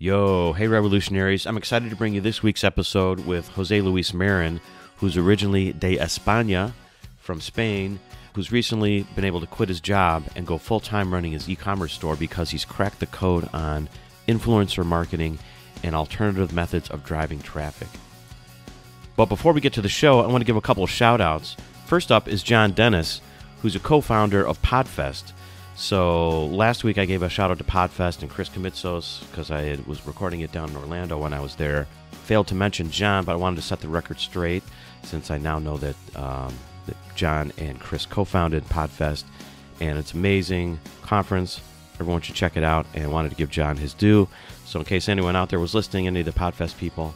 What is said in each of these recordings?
Yo, hey revolutionaries. I'm excited to bring you this week's episode with Jose Luis Marin, who's originally de España, from Spain, who's recently been able to quit his job and go full-time running his e-commerce store because he's cracked the code on influencer marketing and alternative methods of driving traffic. But before we get to the show, I want to give a couple of shout-outs. First up is John Dennis, who's a co-founder of Podfest. So last week I gave a shout-out to Podfest and Chris Comitsos because I was recording it down in Orlando when I was there. Failed to mention John, but I wanted to set the record straight since I now know that John and Chris co-founded Podfest, and it's an amazing conference. Everyone should check it out, and I wanted to give John his due. So in case anyone out there was listening, any of the Podfest people,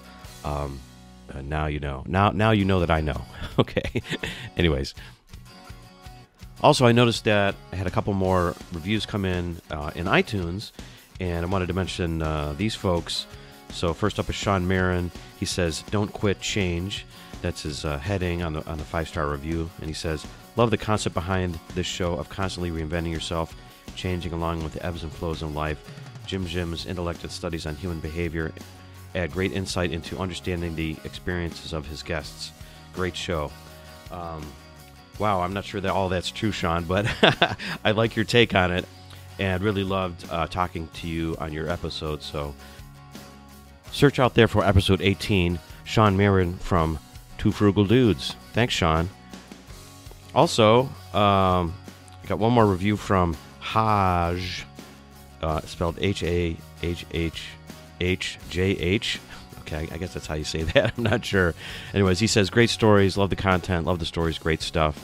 now you know. Now you know that I know. Okay. Anyways. Also, I noticed that I had a couple more reviews come in iTunes, and I wanted to mention these folks. So first up is Sean Marin. He says, "Don't quit, change." That's his heading on the 5-star review. And he says, "Love the concept behind this show of constantly reinventing yourself, changing along with the ebbs and flows in life. Jim's intellect and studies on human behavior add great insight into understanding the experiences of his guests. Great show." Wow, I'm not sure that all that's true, Sean, but I like your take on it and really loved talking to you on your episode. So search out there for episode 18, Sean Marin from Two Frugal Dudes. Thanks, Sean. Also, I got one more review from Haj, spelled H-A-H-H-H-J-H. Okay, I guess that's how you say that. I'm not sure. Anyways, he says, "Great stories, love the content, love the stories, great stuff."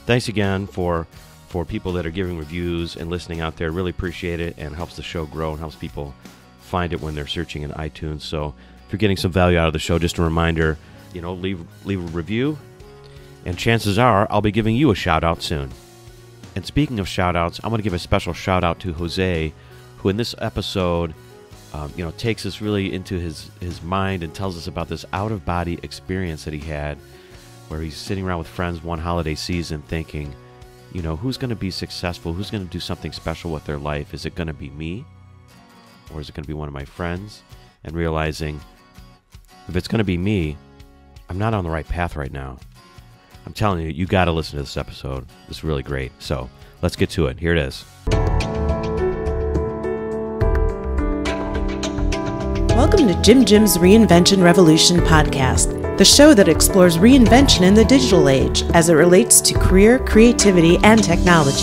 Thanks again for people that are giving reviews and listening out there. Really appreciate it, and helps the show grow and helps people find it when they're searching in iTunes. So if you're getting some value out of the show, just a reminder, leave a review, and chances are I'll be giving you a shout out soon. And speaking of shout outs, I want to give a special shout out to Jose, who in this episode takes us really into his mind and tells us about this out-of-body experience that he had where he's sitting around with friends one holiday season thinking, who's going to be successful? Who's going to do something special with their life? Is it going to be me? Or is it going to be one of my friends? And realizing, if it's going to be me, I'm not on the right path right now. I'm telling you, you got to listen to this episode. It's really great. So let's get to it. Here it is. Welcome to Jim's Reinvention Revolution podcast, the show that explores reinvention in the digital age as it relates to career, creativity, and technology.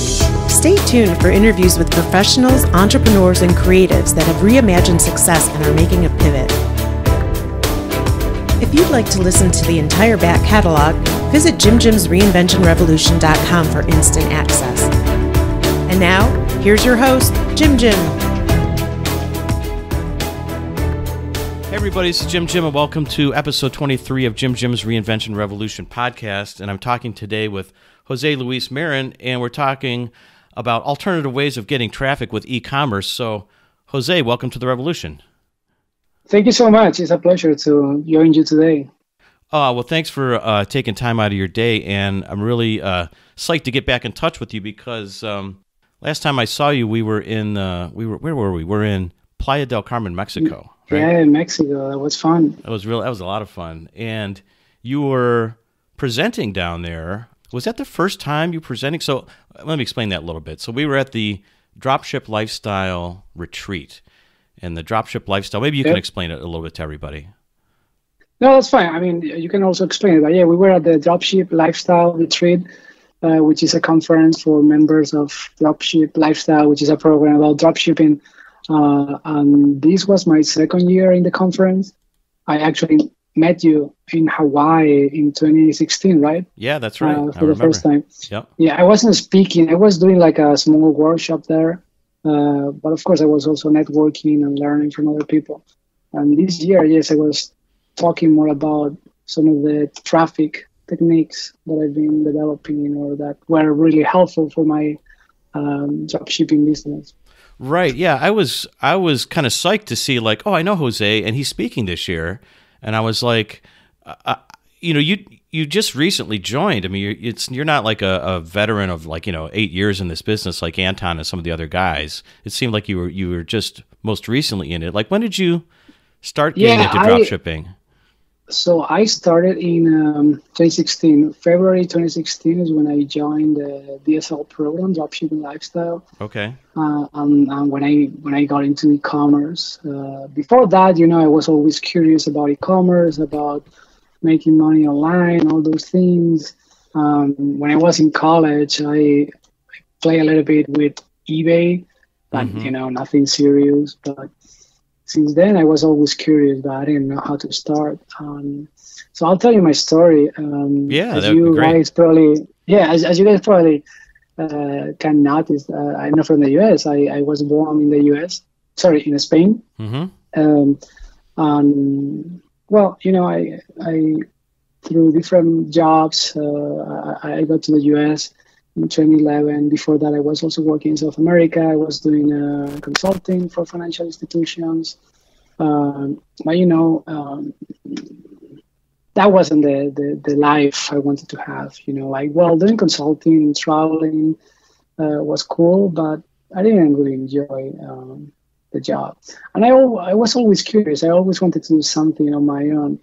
Stay tuned for interviews with professionals, entrepreneurs, and creatives that have reimagined success and are making a pivot. If you'd like to listen to the entire back catalog, visit jimreinventionrevolution.com for instant access. And now, here's your host, Jim. Hey everybody, this is Jim, and welcome to episode 23 of Jim's Reinvention Revolution podcast. And I'm talking today with Jose Luis Marin, and we're talking about alternative ways of getting traffic with e-commerce. So, Jose, welcome to the revolution. Thank you so much. It's a pleasure to join you today. Well, thanks for taking time out of your day, and I'm really psyched to get back in touch with you because last time I saw you, we were in where were we? We're in Playa del Carmen, Mexico. Right? Yeah, in Mexico. That was fun. That was a lot of fun. And you were presenting down there. Was that the first time you were presenting? So let me explain that a little bit. So we were at the Dropship Lifestyle retreat. And the Dropship Lifestyle, maybe you can explain it a little bit to everybody. No, that's fine. I mean, you can also explain it. But yeah, we were at the Dropship Lifestyle retreat, which is a conference for members of Dropship Lifestyle, which is a program about dropshipping. And this was my second year in the conference. I actually met you in Hawaii in 2016, right? Yeah, that's right. For the first time. Yep. Yeah, I wasn't speaking. I was doing like a small workshop there. But of course, I was also networking and learning from other people. And this year, yes, I was talking more about some of the traffic techniques that I've been developing or that were really helpful for my dropshipping business. Right. Yeah. I was kind of psyched to see like, oh, I know Jose and he's speaking this year. And I was like, you just recently joined. I mean, you're not like a veteran of 8 years in this business like Anton and some of the other guys. It seemed like you were just most recently in it. Like, when did you start getting into dropshipping? So I started in 2016. February 2016 is when I joined the DSL program, Dropshipping Lifestyle. Okay. And when I got into e-commerce, before that, I was always curious about e-commerce, about making money online, all those things. When I was in college, I play a little bit with eBay, but nothing serious. But since then, I was always curious, but I didn't know how to start. So I'll tell you my story. That would be great. As you guys probably can notice, I'm not from the U.S. I was born in the U.S. Sorry, in Spain. Mm-hmm. Well, I through different jobs, I got to the U.S. in 2011. Before that, I was also working in South America. I was doing consulting for financial institutions. But that wasn't the life I wanted to have. Doing consulting, traveling was cool, but I didn't really enjoy the job. And I was always curious. I always wanted to do something on my own,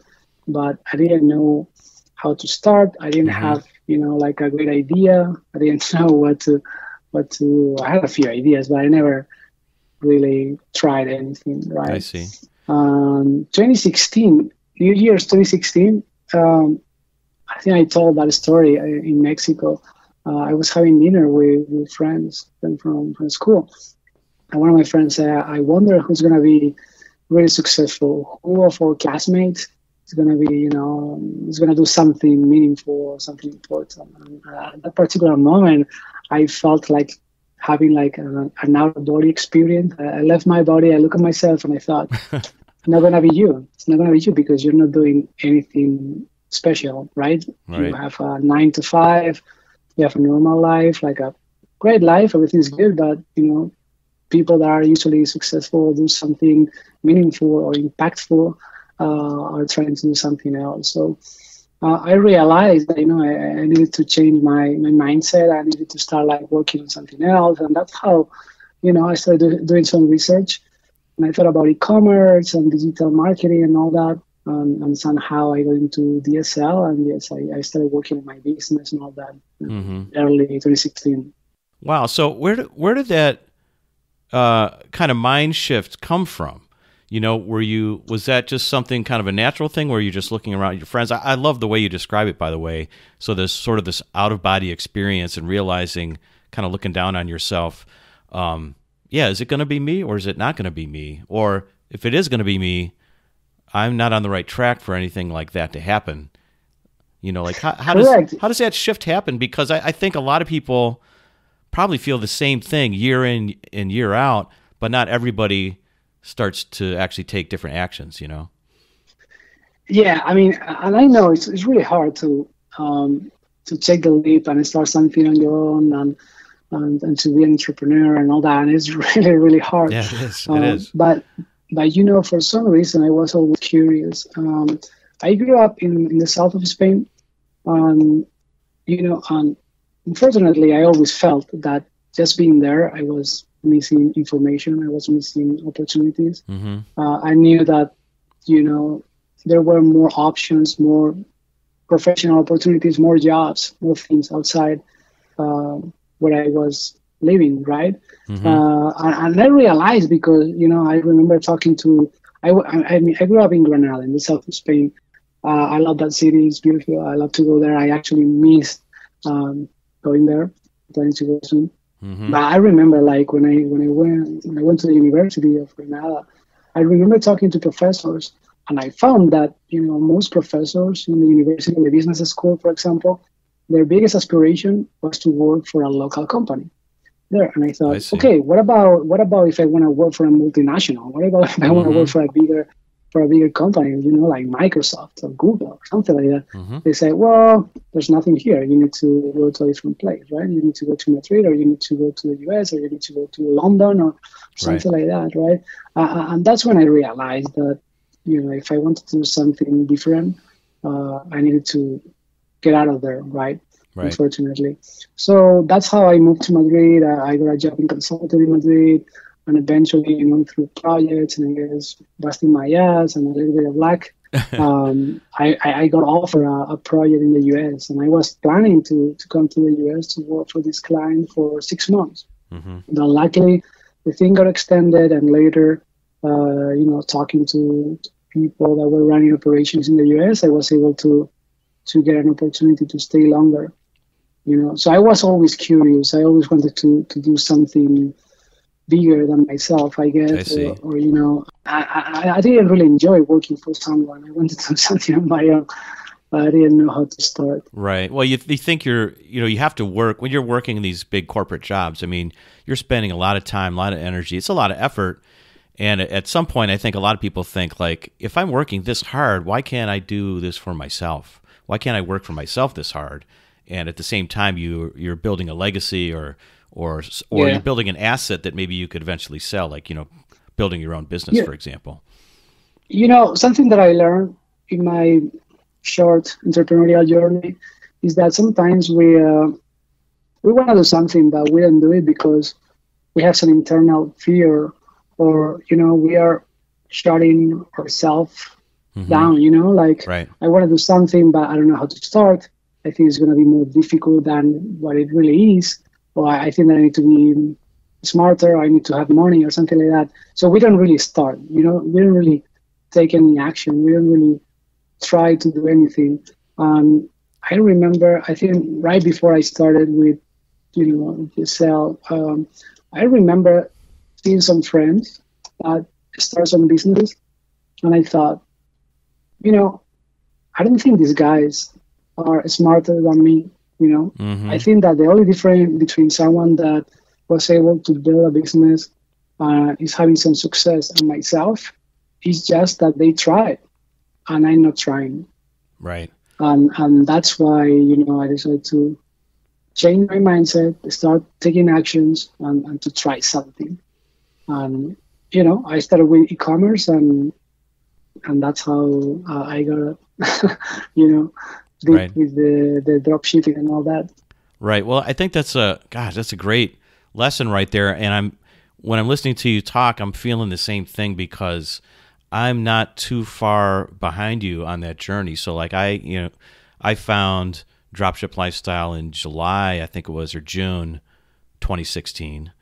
but I didn't know how to start. I didn't have, a great idea. I didn't know what to. I had a few ideas, but I never really tried anything. Right. I see. 2016, New Year's 2016. I think I told that story in Mexico. I was having dinner with friends from school. And one of my friends said, I wonder who's going to be really successful. Who of our classmates is going to be, is going to do something meaningful or something important. And at that particular moment, I felt like having an out-of-body experience. I left my body, I look at myself, and I thought, it's not going to be you. It's not going to be you because you're not doing anything special, right? You have a 9 to 5, you have a normal life, like a great life, everything's good, but, people that are usually successful do something meaningful or impactful are trying to do something else. So I realized that, I needed to change my mindset. I needed to start working on something else. And that's how, I started doing some research. And I thought about e-commerce and digital marketing and all that. And somehow I got into DSL. And yes, I started working on my business and all that early 2016. Wow. So where did that kind of mind shift come from? Was that just something kind of a natural thing where you're just looking around at your friends? I love the way you describe it, by the way. So there's sort of this out-of-body experience and realizing, kind of looking down on yourself. Is it going to be me or is it not going to be me? Or if it is going to be me, I'm not on the right track for anything like that to happen. How does that shift happen? Because I think a lot of people probably feel the same thing year in and year out, but not everybody starts to actually take different actions, Yeah, and I know it's really hard to take the leap and start something on your own and to be an entrepreneur and all that. And it's really, really hard. Yeah, it is. It is. But for some reason, I was always curious. I grew up in the south of Spain, and unfortunately, I always felt that just being there, I was missing information. I was missing opportunities. Mm-hmm. I knew that, there were more options, more professional opportunities, more jobs, more things outside where I was living, right? Mm-hmm. And I realized because, I remember talking to, I grew up in Grenada in the south of Spain. I love that city. It's beautiful. I love to go there. I actually missed going there. Planning to go soon. Mm-hmm. But I remember when I went to the University of Grenada, I remember talking to professors, and I found that most professors in the university, in the business school, for example, their biggest aspiration was to work for a local company there. And I thought, okay, what about if I want to work for a multinational? What about if I want to work for a bigger company, like Microsoft or Google or something like that? Mm-hmm. They say, well, there's nothing here. You need to go to a different place, right? You need to go to Madrid, or you need to go to the US, or you need to go to London or something like that, right? And that's when I realized that, if I wanted to do something different, I needed to get out of there, right? Unfortunately. So that's how I moved to Madrid. I got a job in consulting in Madrid. And eventually, through projects and I guess busting my ass and a little bit of luck, I got offered a project in the US, and I was planning to come to the US to work for this client for 6 months. But luckily, the thing got extended, and later, talking to people that were running operations in the US, I was able to get an opportunity to stay longer. So I was always curious. I always wanted to do something bigger than myself, I guess. I see. Or I didn't really enjoy working for someone. I wanted to do something on my own, but I didn't know how to start. Right. Well, you think you have to work when you're working in these big corporate jobs. I mean, you're spending a lot of time, a lot of energy. It's a lot of effort. And at some point, I think a lot of people think, like, if I'm working this hard, why can't I do this for myself? Why can't I work for myself this hard? And at the same time, you're building a legacy or you're building an asset that maybe you could eventually sell, like, building your own business, for example. Something that I learned in my short entrepreneurial journey is that sometimes we want to do something, but we don't do it because we have some internal fear, or, we are shutting ourselves down, Right. I want to do something, but I don't know how to start. I think it's going to be more difficult than what it really is. Or I think that I need to be smarter, or I need to have money or something like that. So we don't really start, we don't really take any action. We don't really try to do anything. I remember, I think right before I started with, the sell, I remember seeing some friends that start some businesses, and I thought, I don't think these guys are smarter than me. I think that the only difference between someone that was able to build a business is having some success and myself is just that they tried and I'm not trying. Right. And that's why, I decided to change my mindset, start taking actions and to try something. And, I started with e-commerce and that's how I got, Right. with the dropshipping and all that. Right. Well, I think that's a great lesson right there. And when I'm listening to you talk, I'm feeling the same thing because I'm not too far behind you on that journey. So like I found Dropship Lifestyle in July, I think it was, or June 2016.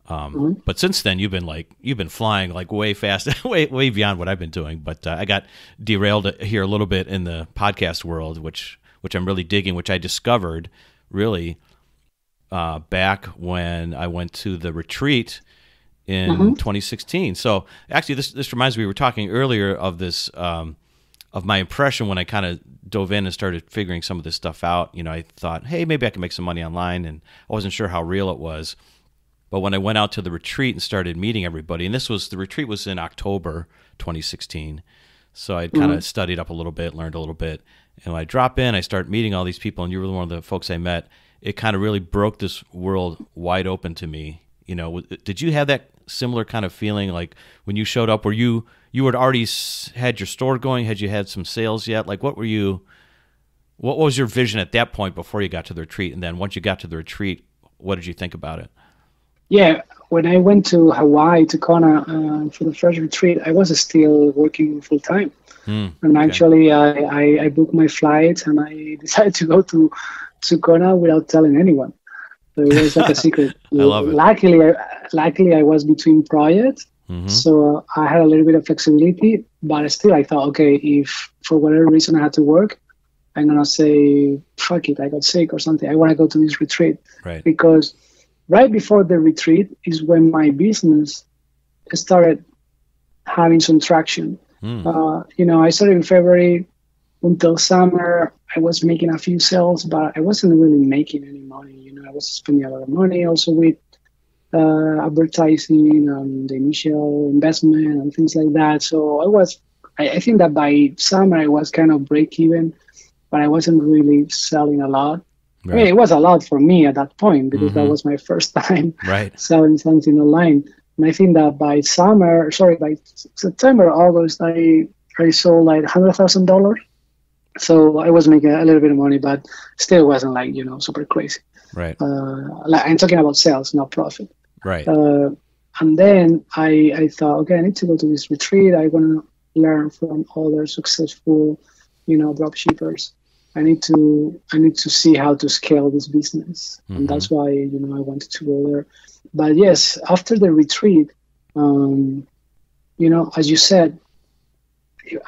But since then, you've been flying like way fast, way beyond what I've been doing. But I got derailed here a little bit in the podcast world, which I'm really digging, which I discovered really back when I went to the retreat in 2016. So actually, this reminds me, we were talking earlier of this of my impression when I kind of dove in and started figuring some of this stuff out. I thought, hey, maybe I can make some money online, and I wasn't sure how real it was. But when I went out to the retreat and started meeting everybody, and the retreat was in October 2016, so I'd kind of studied up a little bit, learned a little bit, and when I drop in, I start meeting all these people, and you were one of the folks I met. It kind of really broke this world wide open to me. Did you have that similar kind of feeling, like when you showed up, where you had already had your store going? Had you had some sales yet? Like, what was your vision at that point before you got to the retreat? And then once you got to the retreat, what did you think about it? Yeah, when I went to Hawaii, to Kona, for the first retreat, I was still working full time. And actually, I booked my flights and I decided to go to Kona without telling anyone. So it was like a secret. I love it. Luckily, I was between projects, so I had a little bit of flexibility. But still, I thought, okay, if for whatever reason I had to work, I'm gonna say, fuck it, I got sick or something. I want to go to this retreat, right? Because right before the retreat is when my business started having some traction. I started in February. Until summer, I was making a few sales, but I wasn't really making any money. I was spending a lot of money also with advertising and the initial investment and things like that. So I think that by summer I was kind of break even, but I wasn't really selling a lot. Right. I mean, it was a lot for me at that point because that was my first time selling something online. And I think that by September, August, I sold like $100,000. So I was making a little bit of money, but still wasn't like, super crazy. Right. I'm talking about sales, not profit. Right. And then I thought, okay, I need to go to this retreat. I want to learn from other successful, dropshippers. I need to see how to scale this business, and that's why I wanted to go there. But yes, after the retreat, as you said,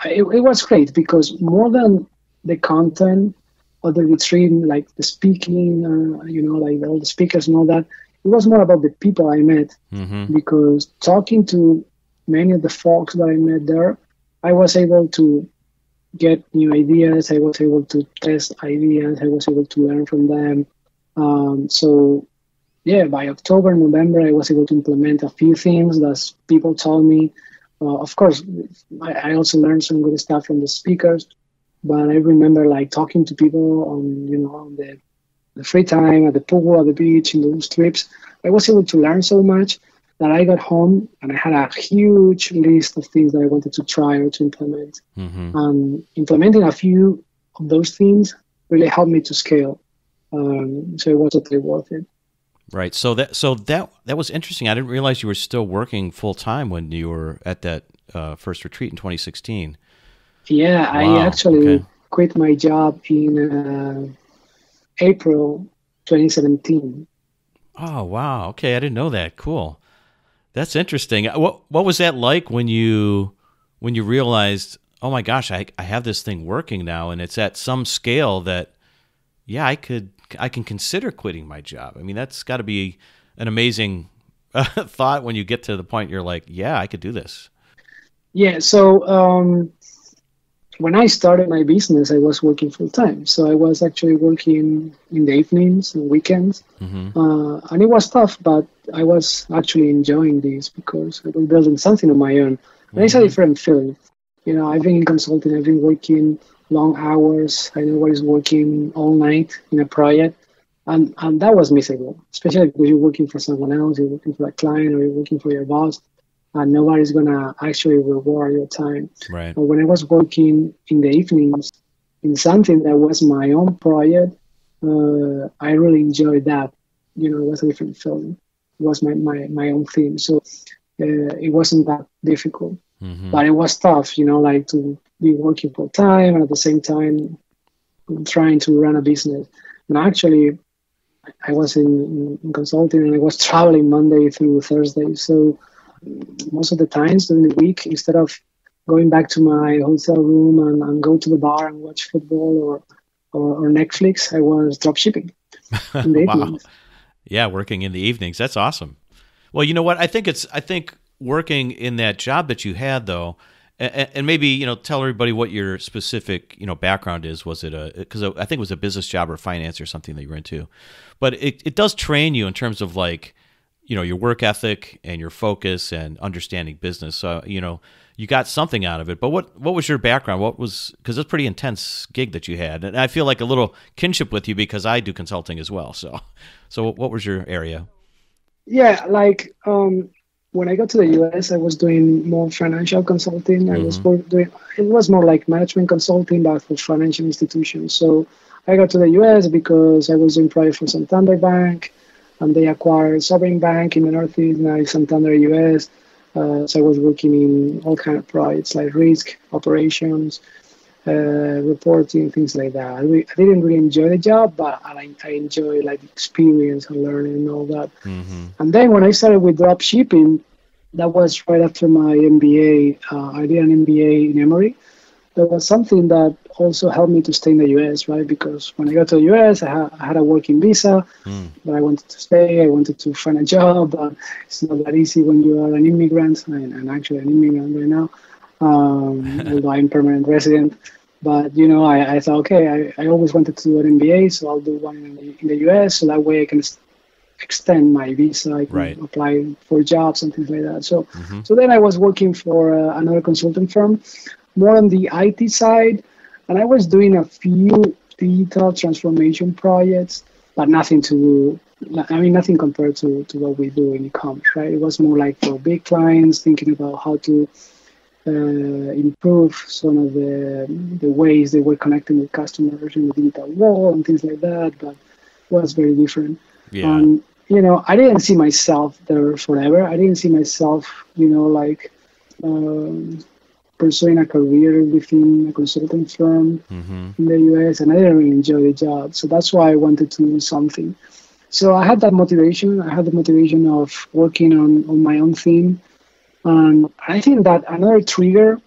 it was great because more than the content of the retreat, like the speaking, like all the speakers and all that, it was more about the people I met. Because talking to many of the folks that I met there, I was able to get new ideas. I was able to test ideas. I was able to learn from them. So yeah, by October, November, I was able to implement a few things that people told me. Of course, I also learned some good stuff from the speakers, but I remember like talking to people on the free time, at the pool, at the beach, in those trips. I was able to learn so much that I got home and I had a huge list of things that I wanted to try or to implement. Implementing a few of those things really helped me to scale. So it was totally worth it. Right. So that was interesting. I didn't realize you were still working full time when you were at that first retreat in 2016. Yeah, Wow. I actually quit my job in April 2017. Oh, wow. Okay, I didn't know that. Cool. That's interesting. What was that like when you realized, oh my gosh, I have this thing working now, and it's at some scale that, yeah, I can consider quitting my job. I mean, that's got to be an amazing thought when you get to the point you're like, yeah, I could do this. Yeah. So when I started my business, I was working full time. So I was actually working in the evenings and weekends. And it was tough, but I was actually enjoying this because I was building something on my own. And it's a different feeling. I've been in consulting, I've been working long hours. I was working all night in a project. And that was miserable, especially because you're working for someone else, you're working for a client, or you're working for your boss. And nobody's going to actually reward your time. Right. But when I was working in the evenings in something that was my own project, I really enjoyed that. It was a different feeling. It was my own thing. So it wasn't that difficult. But it was tough, like to be working full time and at the same time trying to run a business. And actually, I was in consulting and I was traveling Monday through Thursday. So most of the times during the week, instead of going back to my hotel room and go to the bar and watch football or Netflix, I was dropshipping in the evenings. Yeah, working in the evenings. That's awesome. Well, you know what? I think working in that job that you had, though, and maybe, tell everybody what your specific, background is. Was it because I think it was a business job or finance or something that you were into, but it does train you in terms of like, your work ethic and your focus and understanding business. So, you got something out of it. But what was your background? Because it's a pretty intense gig that you had. And I feel like a little kinship with you because I do consulting as well. So what was your area? Yeah, like when I got to the US, I was doing more financial consulting. I was doing, it was more like management consulting, but for financial institutions. So I got to the US because I was doing project for Santander Bank. And they acquired Sovereign Bank in the Northeast, now Santander US. So I was working in all kind of projects like risk, operations, reporting, things like that. I didn't really enjoy the job, but I enjoy like experience and learning and all that. And then when I started with dropshipping, that was right after my MBA. I did an MBA in Emory. That was something that also helped me to stay in the US, right? Because when I got to the US, I had a working visa, but I wanted to stay. I wanted to find a job. It's not that easy when you are an immigrant, and I'm actually an immigrant right now, although I'm permanent resident. But, I thought, okay, I always wanted to do an MBA, so I'll do one in the US, so that way I can extend my visa. I can apply for jobs and things like that. So then I was working for another consulting firm, more on the IT side, and I was doing a few digital transformation projects, but nothing compared to what we do in ecommerce, right? It was more like for big clients, thinking about how to improve some of the ways they were connecting with customers in the digital world and things like that, but it was very different. Yeah. I didn't see myself there forever. I didn't see myself, like pursuing a career within a consulting firm in the US, and I didn't really enjoy the job. So that's why I wanted to do something. So I had that motivation. I had the motivation of working on my own thing. And I think that another trigger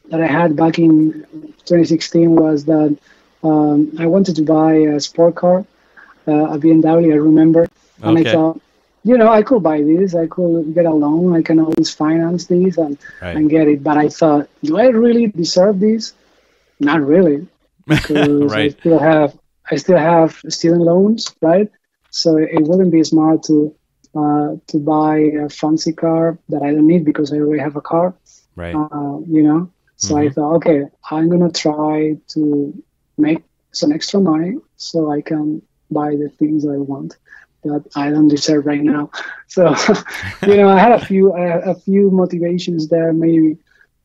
that I had back in 2016 was that I wanted to buy a sport car, a BMW, I remember. And I thought, I could buy this. I could get a loan. I can always finance this and get it. But I thought, do I really deserve this? Not really, because Right. I still have student loans, right? So it wouldn't be smart to buy a fancy car that I don't need because I already have a car. Right. So I thought, okay, I'm gonna try to make some extra money so I can buy the things I want that I don't deserve right now. So, I had a few motivations there, maybe,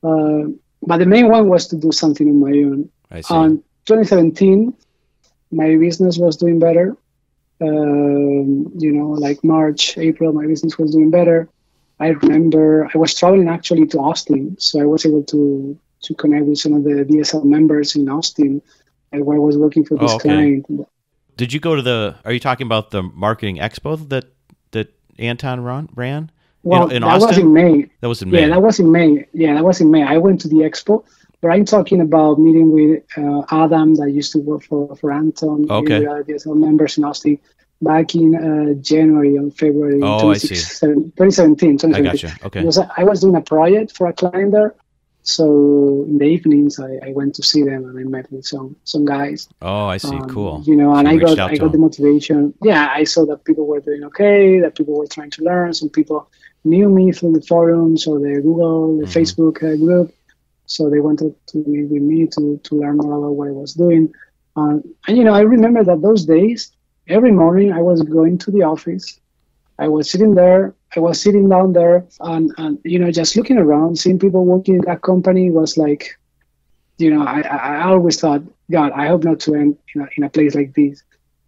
but the main one was to do something on my own. I see. 2017, my business was doing better. Like March, April, my business was doing better. I remember I was traveling actually to Austin, so I was able to connect with some of the DSL members in Austin where I was working for this client. Did you go to are you talking about the marketing expo that Anton ran? Well, in that Austin? was in May. That was in May. Yeah, that was in May. I went to the expo, but I'm talking about meeting with Adam that used to work for Anton. Okay. With other DSL members in Austin back in January and February 2017. I gotcha. Okay. Because I was doing a project for a client there. So in the evenings, I went to see them and I met with some guys. Oh, I see. Cool. And I got the motivation. Yeah, I saw that people were doing okay, that people were trying to learn. Some people knew me through the forums or the Google, the Facebook group. So they wanted to meet with me to learn more about what I was doing. And I remember that those days, every morning I was going to the office. I was sitting down there and just looking around, seeing people working in that company was like, I always thought, God, I hope not to end in a place like this.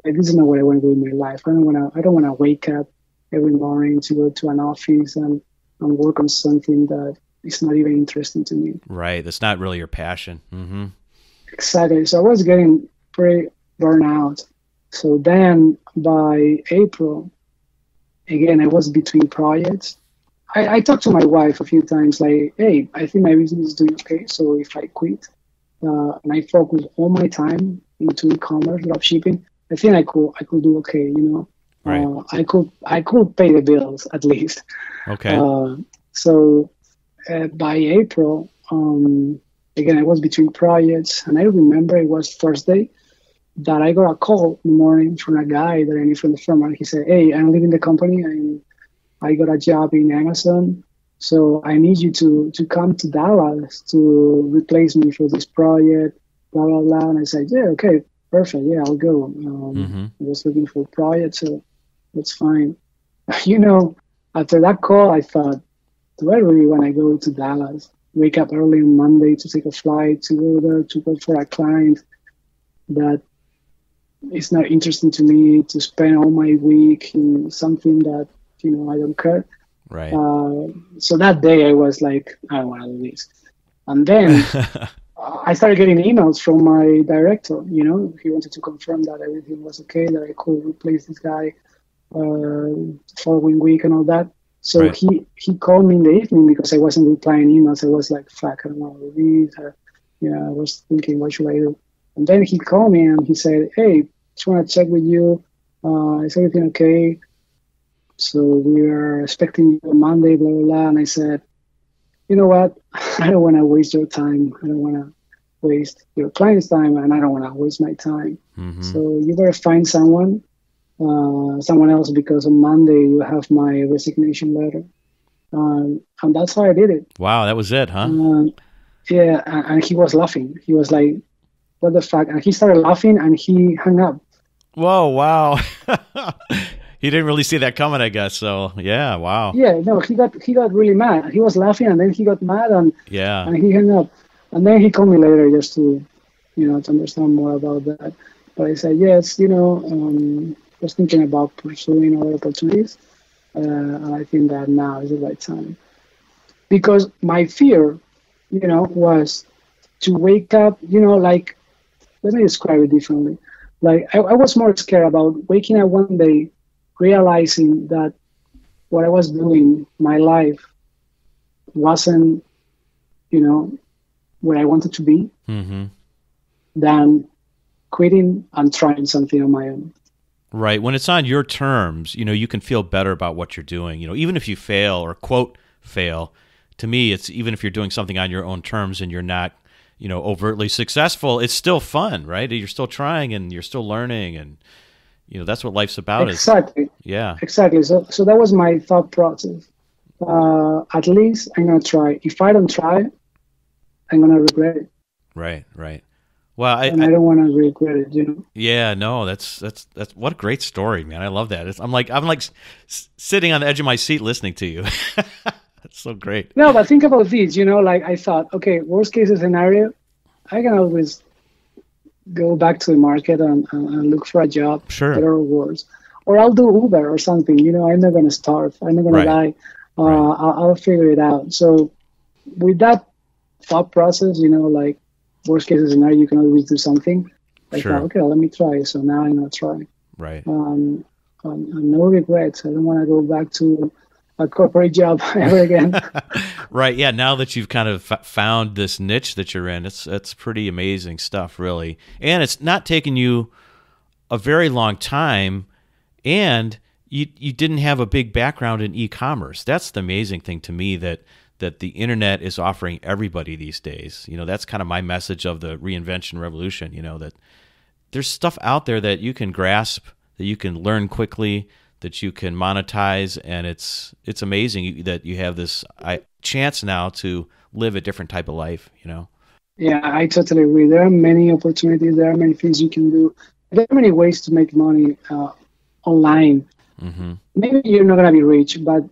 Like, this is not what I want to do in my life. I don't want to wake up every morning to go to an office and work on something that is not even interesting to me. Right. That's not really your passion. Mm-hmm. Exactly. So I was getting pretty burnt out. So then by April, again, I was between projects. I talked to my wife a few times, like, hey, I think my business is doing okay. So if I quit and I focus all my time into e-commerce, dropshipping, I think I could do okay. Right. I could pay the bills at least. Okay. So by April, again, I was between projects, and I remember it was Thursday that I got a call in the morning from a guy that I knew from the firm, and he said, hey, I'm leaving the company, and I got a job in Amazon, so I need you to come to Dallas to replace me for this project, blah, blah, blah. And I said, yeah, okay, perfect, yeah, I'll go. I was looking for a project, so that's fine. After that call, I thought, do I really want to go to Dallas, wake up early on Monday to take a flight to go there to work for a client that it's not interesting to me, to spend all my week in something that, I don't care. Right. So that day I was like, I don't want to do this. And then I started getting emails from my director, he wanted to confirm that everything was okay, that I could replace this guy following week and all that. So right. he called me in the evening because I wasn't replying emails. I was like, fuck, I don't know what it is. I was thinking, what should I do? And then he called me and he said, hey, just want to check with you. Is everything okay? So we are expecting you on Monday, blah, blah, blah. And I said, you know what? I don't want to waste your time. I don't want to waste your client's time, and I don't want to waste my time. Mm-hmm. So you better find someone else, because on Monday you have my resignation letter. And that's how I did it. Wow, that was it, huh? Yeah, and he was laughing. He was like, what the fuck? And he started laughing and he hung up. Whoa, wow. He didn't really see that coming, I guess. So, yeah, wow. Yeah, no, he got really mad. He was laughing and then he got mad and he hung up. And then he called me later just to, to understand more about that. But I said, yes, was thinking about pursuing other opportunities. And I think that now is the right time. Because my fear, was to wake up, like, let me describe it differently. Like, I was more scared about waking up one day, realizing that what I was doing, my life, wasn't, where I wanted to be, than quitting and trying something on my own. Right. When it's on your terms, you can feel better about what you're doing. Even if you fail or quote fail, to me, it's even if you're doing something on your own terms and you're not, overtly successful, it's still fun, right? You're still trying and you're still learning, and that's what life's about. Exactly. Yeah. Exactly. So that was my thought process. At least I'm gonna try. If I don't try, I'm gonna regret it. Right. Right. Well, I don't want to regret it, Yeah, no, that's what a great story, man. I love that. I'm like sitting on the edge of my seat listening to you. That's so great. No, but think about this, like I thought, okay, worst case scenario, I can always go back to the market and look for a job, sure, better or worse. Or I'll do Uber or something, I'm not going to starve. I'm not going to die. I'll figure it out. So with that thought process, like worst case scenario, you can always do something. I thought, okay, let me try. So now I'm going to try. Right. No regrets. I don't want to go back to a corporate job ever again. Right. Yeah. Now that you've kind of found this niche that you're in, it's pretty amazing stuff, really. And it's not taking you a very long time, and you didn't have a big background in e-commerce. That's the amazing thing to me, that the internet is offering everybody these days. That's kind of my message of the reinvention revolution, that there's stuff out there that you can grasp, that you can learn quickly, that you can monetize, and it's amazing that you have this chance now to live a different type of life, Yeah, I totally agree. There are many opportunities. There are many things you can do. There are many ways to make money online. Mm-hmm. Maybe you're not going to be rich, but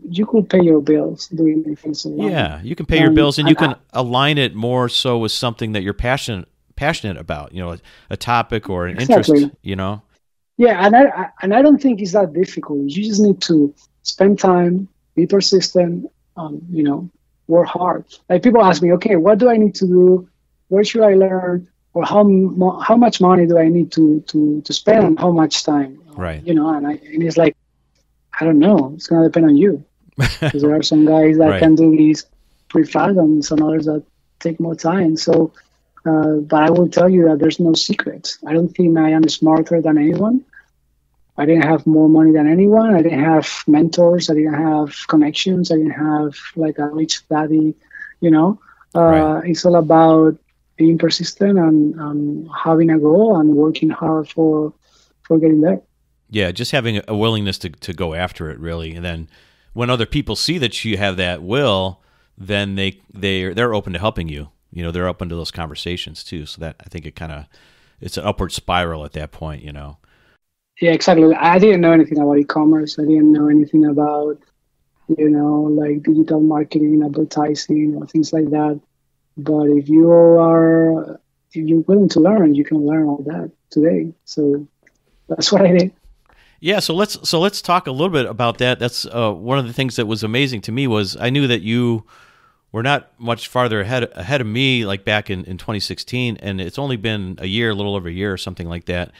you could pay your bills doing things online. Yeah, you can pay your bills, and you can align it more so with something that you're passionate about, a topic or an interest, Yeah, and I don't think it's that difficult. You just need to spend time, be persistent, work hard. Like, people ask me, okay, what do I need to do? Where should I learn? Or how much money do I need to spend, and how much time? Right. And it's like, I don't know. It's gonna depend on you. Because there are some guys that can do these pretty fast, and some others that take more time. So, but I will tell you that there's no secret. I don't think I am smarter than anyone. I didn't have more money than anyone. I didn't have mentors. I didn't have connections. I didn't have like a rich daddy. It's all about being persistent and having a goal and working hard for getting there. Yeah, just having a willingness to go after it, really. And then when other people see that you have that will, then they're open to helping you. They're open to those conversations too. So that, I think it's an upward spiral at that point. Yeah, exactly. I didn't know anything about e-commerce. I didn't know anything about, like digital marketing, advertising, or things like that. But if you're willing to learn, you can learn all that today. So that's what I did. Yeah, so let's talk a little bit about that. That's one of the things that was amazing to me, was I knew that you were not much farther ahead of me, like back in 2016, and it's only been a little over a year or something like that.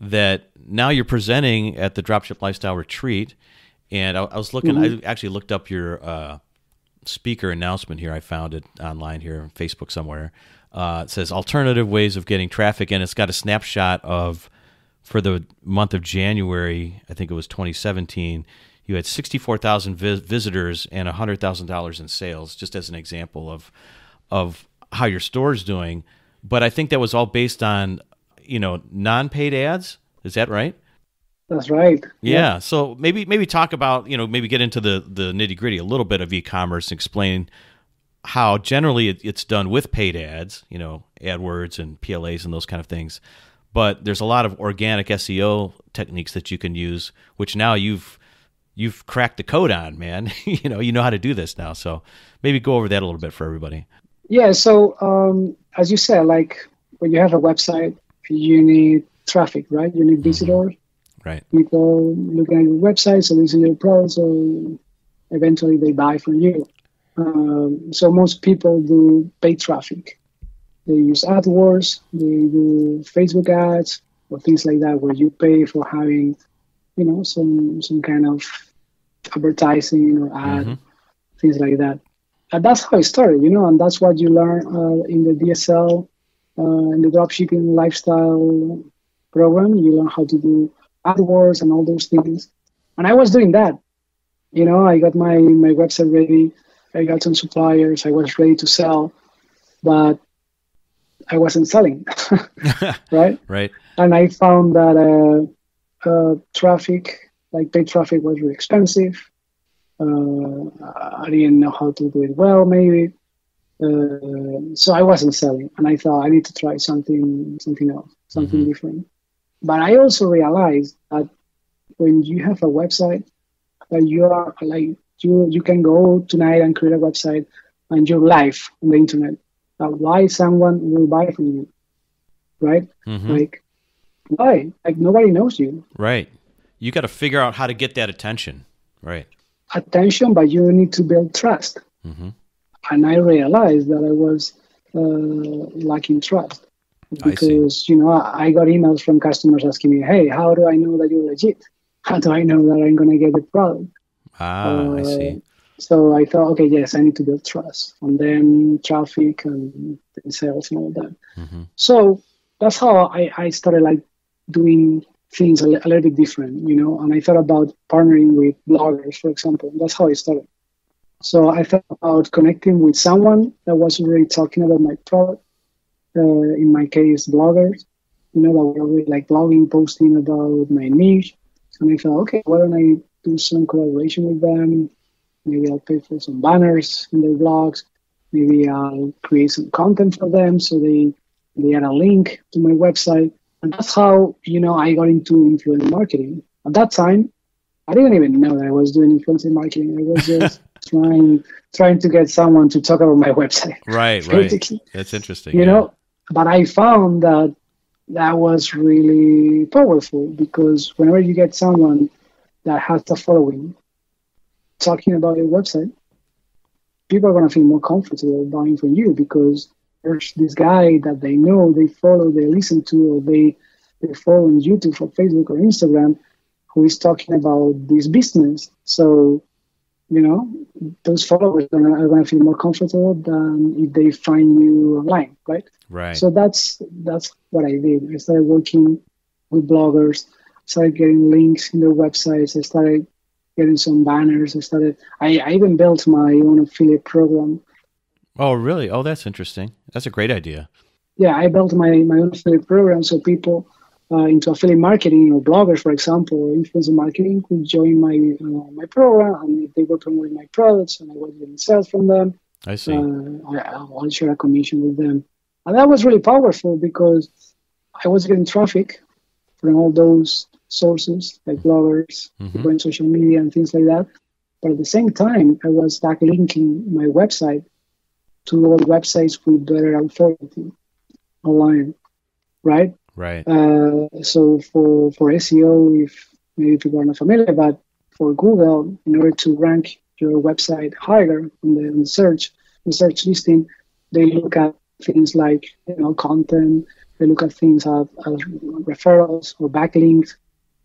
That now you're presenting at the Dropship Lifestyle Retreat, and I was looking. Mm-hmm. I actually looked up your speaker announcement here. I found it online here on Facebook somewhere. It says alternative ways of getting traffic, and it's got a snapshot of, for the month of January, I think it was 2017, you had 64,000 visitors and $100,000 in sales, just as an example of how your store's doing. But I think that was all based on, non-paid ads. Is that right? That's right. Yeah. So maybe talk about, maybe get into the nitty-gritty a little bit of e-commerce, explain how generally it's done with paid ads, AdWords and PLAs and those kind of things. But there's a lot of organic SEO techniques that you can use, which now you've cracked the code on, man. you know how to do this now. So maybe go over that a little bit for everybody. Yeah. So as you said, like when you have a website, you need traffic, right? You need visitors, Right. people looking at your website, so they see your products, so eventually they buy from you. So most people do paid traffic. They use AdWords, they do Facebook ads, or things like that, where you pay for having, some kind of advertising or ad, things like that. And that's how it started, and that's what you learn in the DSL, in the dropshipping lifestyle program. You learn how to do AdWords and all those things. And I was doing that. I got my website ready. I got some suppliers. I was ready to sell, but I wasn't selling, right? Right. And I found that traffic, like paid traffic, was really expensive. I didn't know how to do it well, maybe. So I wasn't selling, and I thought I need to try something else, something different. But I also realized that when you have a website, that you are like you can go tonight and create a website, and you're live on the internet. Why someone will buy from you, right? Like why? Like nobody knows you. Right. You got to figure out how to get that attention. Right. Attention, but you need to build trust. And I realized that I was lacking trust because, I got emails from customers asking me, hey, how do I know that you're legit? How do I know that I'm going to get the product? I see. So I thought, okay, yes, I need to build trust. And then traffic and sales and all that. So that's how I started like doing things a little bit different, and I thought about partnering with bloggers, for example. That's how I started. So I thought about connecting with someone that was already talking about my product, in my case, bloggers, that were already like blogging, posting about my niche. And I thought, okay, why don't I do some collaboration with them? Maybe I'll pay for some banners in their blogs. Maybe I'll create some content for them so they add a link to my website. And that's how, I got into influencer marketing. At that time, I didn't even know that I was doing influencer marketing. I was just trying to get someone to talk about my website. Right. That's interesting. But I found that was really powerful because whenever you get someone that has a following talking about your website, people are going to feel more comfortable buying from you because there's this guy that they know, they follow, they listen to, or they follow on YouTube or Facebook or Instagram who is talking about this business. So, those followers are going to feel more comfortable than if they find you online, right? Right. So that's what I did. I started working with bloggers, started getting links in their websites, I started getting some banners, I even built my own affiliate program. Oh, really? Oh, that's interesting. That's a great idea. Yeah, I built my own affiliate program so people into affiliate marketing or bloggers, for example, or influencer marketing could join my program, and if they were promoting my products and I was getting sales from them, I see. I'll share a commission with them. And that was really powerful because I was getting traffic from all those sources like bloggers, people in social media and things like that. But at the same time, I was backlinking my website to all websites with better authority online, right? Right. So for SEO, if maybe people are not familiar, but for Google, in order to rank your website higher in the search listing, they look at things like content. They look at things as referrals or backlinks,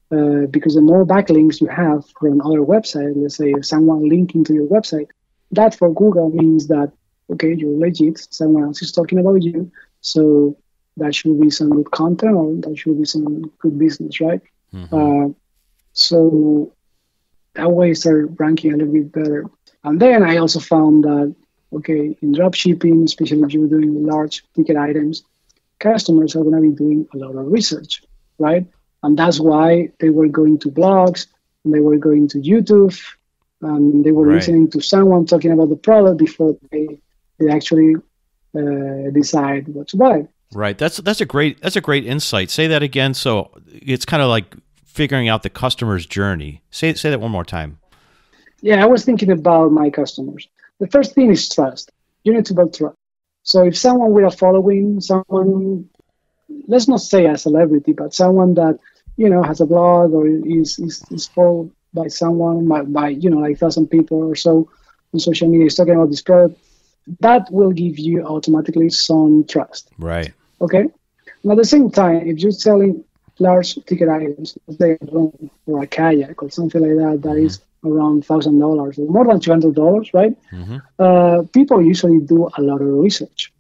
because the more backlinks you have from other websites, let's say someone linking to your website, that for Google means that okay, you're legit. Someone else is talking about you, so that should be some good content or that should be some good business, right? So that way I started ranking a little bit better. And then I also found that, okay, in dropshipping, especially if you're doing large ticket items, customers are going to be doing a lot of research, right? And that's why they were going to blogs, and they were going to YouTube, and they were listening to someone talking about the product before they actually decide what to buy. Right. That's a great insight. Say that again. So it's kind of like figuring out the customer's journey. Say that one more time. Yeah, I was thinking about my customers. The first thing is trust. You need to build trust. So if someone with a following, someone let's not say a celebrity, but someone that, has a blog or is followed by someone, by like 1,000 people or so on social media is talking about this product, that will give you automatically some trust. Right. Okay. And at the same time, if you're selling large ticket items, let's say a drone or a kayak or something like that, that is around $1,000 or more than $200, right? People usually do a lot of research.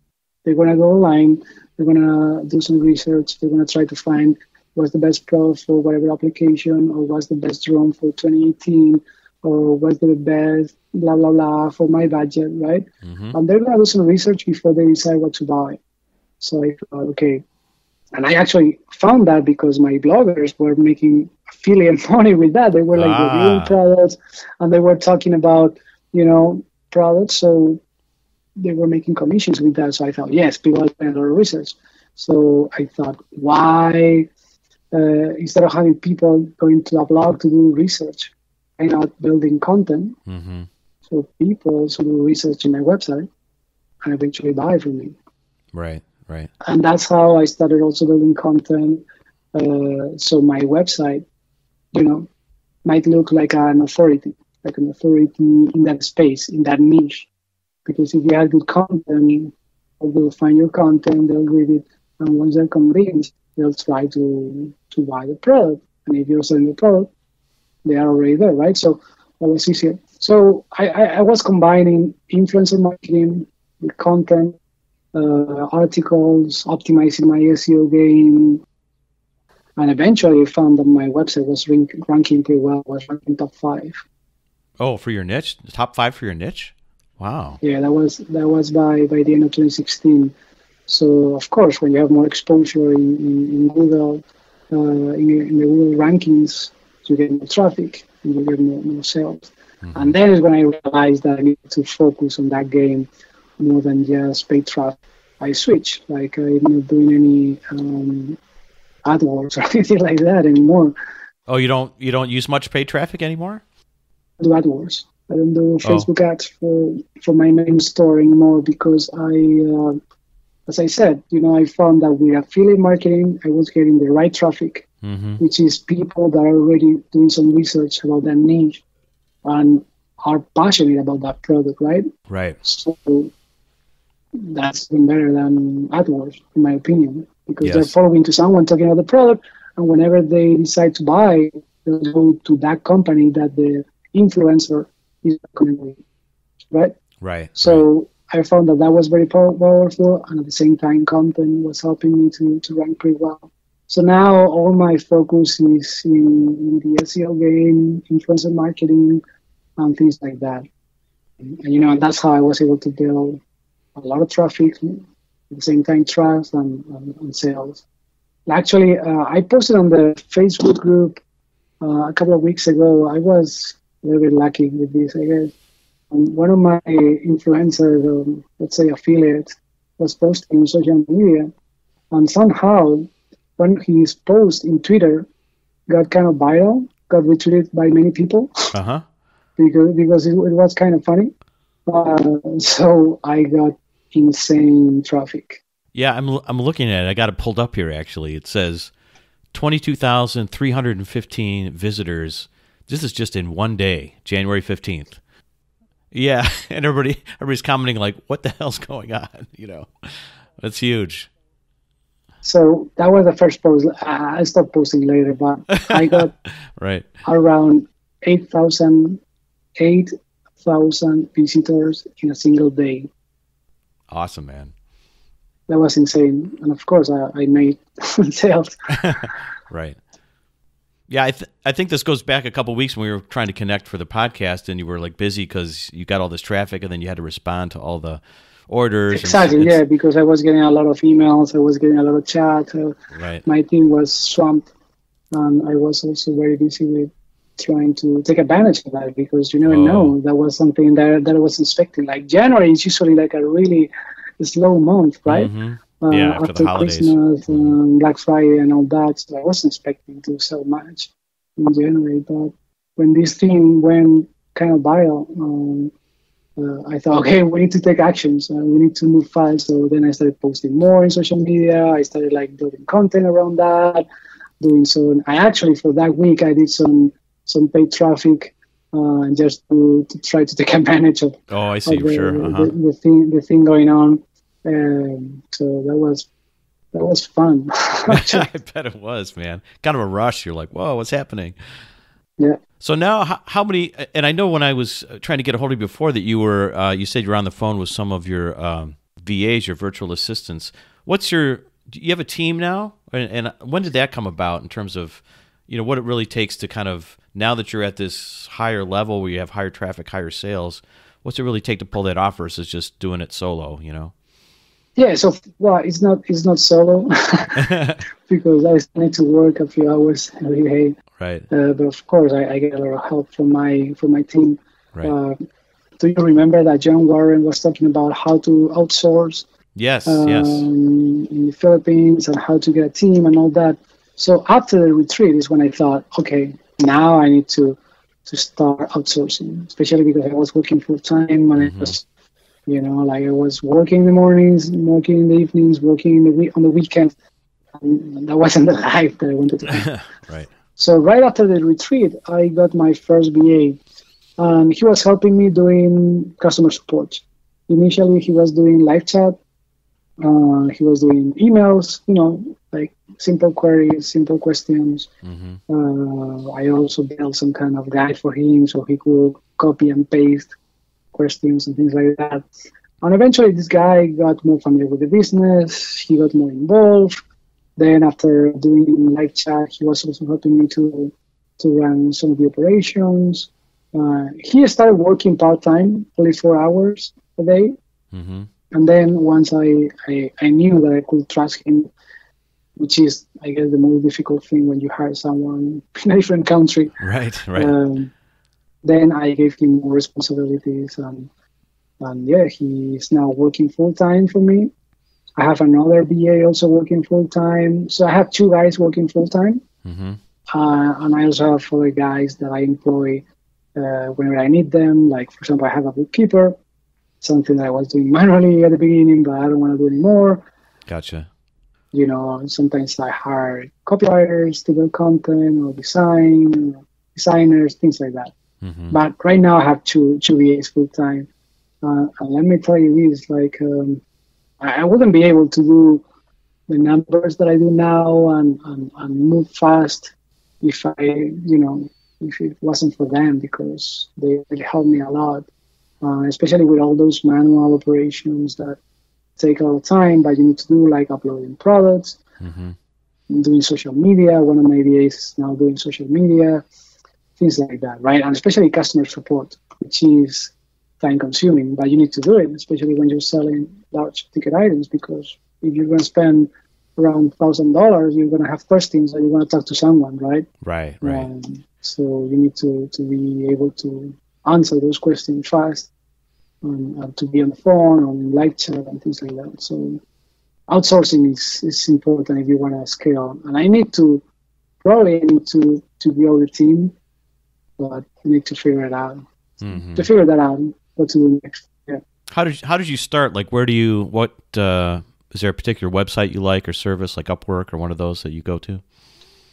They're going to go online, they're going to do some research, they're going to try to find what's the best product for whatever application, or what's the best drone for 2018, or what's the best blah, blah, blah for my budget, right? And they're going to do some research before they decide what to buy. So I thought, okay. And I actually found that because my bloggers were making affiliate money with that. They were like reviewing products, and they were talking about, products. So they were making commissions with that. So I thought, yes, people are doing a lot of research. So I thought, why, instead of having people going to a blog to do research, I'm not building content. So people should do research in my website and eventually buy from me. Right. And that's how I started also building content. So my website, might look like an authority in that space, in that niche. Because if you have good content, people will find your content, they'll read it, and once they're convinced, they'll try to buy the product. And if you're selling the product, they are already there, right? So that was easier. So I was combining influencer marketing with content, articles, optimizing my SEO game, and eventually I found that my website was ranking pretty well. Was ranking top 5. Oh, for your niche, top 5 for your niche. Wow. Yeah, that was by the end of 2016. So of course, when you have more exposure in Google, in the Google rankings, you get more traffic, and you get more sales. And then is when I realized that I needed to focus on that game more than just paid traffic. I switched, like I'm not doing any AdWords or anything like that anymore. Oh, you don't use much paid traffic anymore? I do AdWords. I don't do Facebook ads for my main store anymore because as I said, I found that with affiliate marketing, I was getting the right traffic, which is people that are already doing some research about that niche and are passionate about that product, right? Right. So that's been better than AdWords, in my opinion, because they're following to someone talking about the product, and whenever they decide to buy, they'll go to that company that the influencer is recommending, right? Right. So I found that was very powerful, and at the same time, content was helping me to rank pretty well. So now all my focus is in the SEO game, influencer marketing, and things like that. And that's how I was able to build a lot of traffic, at the same time trust and sales. Actually, I posted on the Facebook group a couple of weeks ago. I was a little bit lucky with this, I guess. One of my influencers, let's say affiliates, was posting on social media, and somehow one of his posts in Twitter got kind of viral, got retweeted by many people, because it was kind of funny. So I got insane traffic. Yeah, I'm looking at it. I got it pulled up here, actually. It says 22,315 visitors. This is just in one day, January 15th. Yeah, and everybody's commenting like, what the hell's going on? That's huge. So that was the first post. I stopped posting later, but I got right around 8,000 visitors in a single day. Awesome, man. That was insane. And of course, I made sales. Right. Yeah, I think this goes back a couple of weeks when we were trying to connect for the podcast, and you were like busy because you got all this traffic, and then you had to respond to all the orders. Exactly, yeah, because I was getting a lot of emails, I was getting a lot of chat. Right. My team was swamped, and I was also very busy with trying to take advantage of that, because you never know. That was something that I was expecting. Like January is usually like a really slow month, right? After the holidays. Christmas and Black Friday and all that. So I wasn't expecting to sell much in January, but when this thing went kind of viral, I thought, okay, we need to take actions. We need to move fast. So then I started posting more in social media. I started like building content around that, doing so. I actually, for that week, I did some paid traffic just to try to take advantage of, I see, of sure. the thing going on. So that was fun. I bet it was, man. Kind of a rush. You're like, whoa, what's happening? Yeah. So now, how many? And I know when I was trying to get a hold of you before that you were, you said you were on the phone with some of your VAs, your virtual assistants. Do you have a team now? And when did that come about in terms of, what it really takes to kind of, now that you're at this higher level where you have higher traffic, higher sales, what's it really take to pull that off versus just doing it solo? Yeah, so it's not solo because I need to work a few hours every day. Right. But of course, I get a lot of help from my team. Right. Do you remember that John Warren was talking about how to outsource? Yes. In the Philippines, and how to get a team and all that. So after the retreat is when I thought, okay, now I need to start outsourcing, especially because I was working full time and I was, I was working in the mornings, working in the evenings, working on the weekends. And that wasn't the life that I wanted to have. Right. So right after the retreat, I got my first VA, and he was helping me doing customer support. Initially, he was doing live chat. He was doing emails, like simple queries, simple questions. I also built some kind of guide for him so he could copy and paste questions and things like that. And eventually this guy got more familiar with the business. He got more involved. Then after doing live chat, he was also helping me to run some of the operations. He started working part-time, only 4 hours a day. And then once I knew that I could trust him, which is, I guess, the most difficult thing when you hire someone in a different country. Right. Then I gave him more responsibilities. And yeah, he's now working full-time for me. I have another BA also working full-time. So I have 2 guys working full-time. And I also have 4 guys that I employ whenever I need them. Like, for example, I have a bookkeeper, something that I was doing manually at the beginning, but I don't want to do anymore. Gotcha. Sometimes I hire copywriters to build content or designers, things like that. But right now I have two VAs full-time. And let me tell you this, I wouldn't be able to do the numbers that I do now and move fast if if it wasn't for them, because they really helped me a lot, especially with all those manual operations that take a lot of time, but you need to do, like uploading products, doing social media. One of my VAs is now doing social media, things like that, right? And especially customer support, which is time consuming, but you need to do it, especially when you're selling large ticket items, because if you're going to spend around $1,000, you're going to have questions and you're going to talk to someone, right? Right. So you need to be able to answer those questions fast, and to be on the phone, on live chat and things like that. So outsourcing is important if you want to scale. And I need to grow the team, but I need to figure it out. To figure that out, what to do next. Yeah. How did you start? Like, is there a particular website you like or service, like Upwork or one of those that you go to?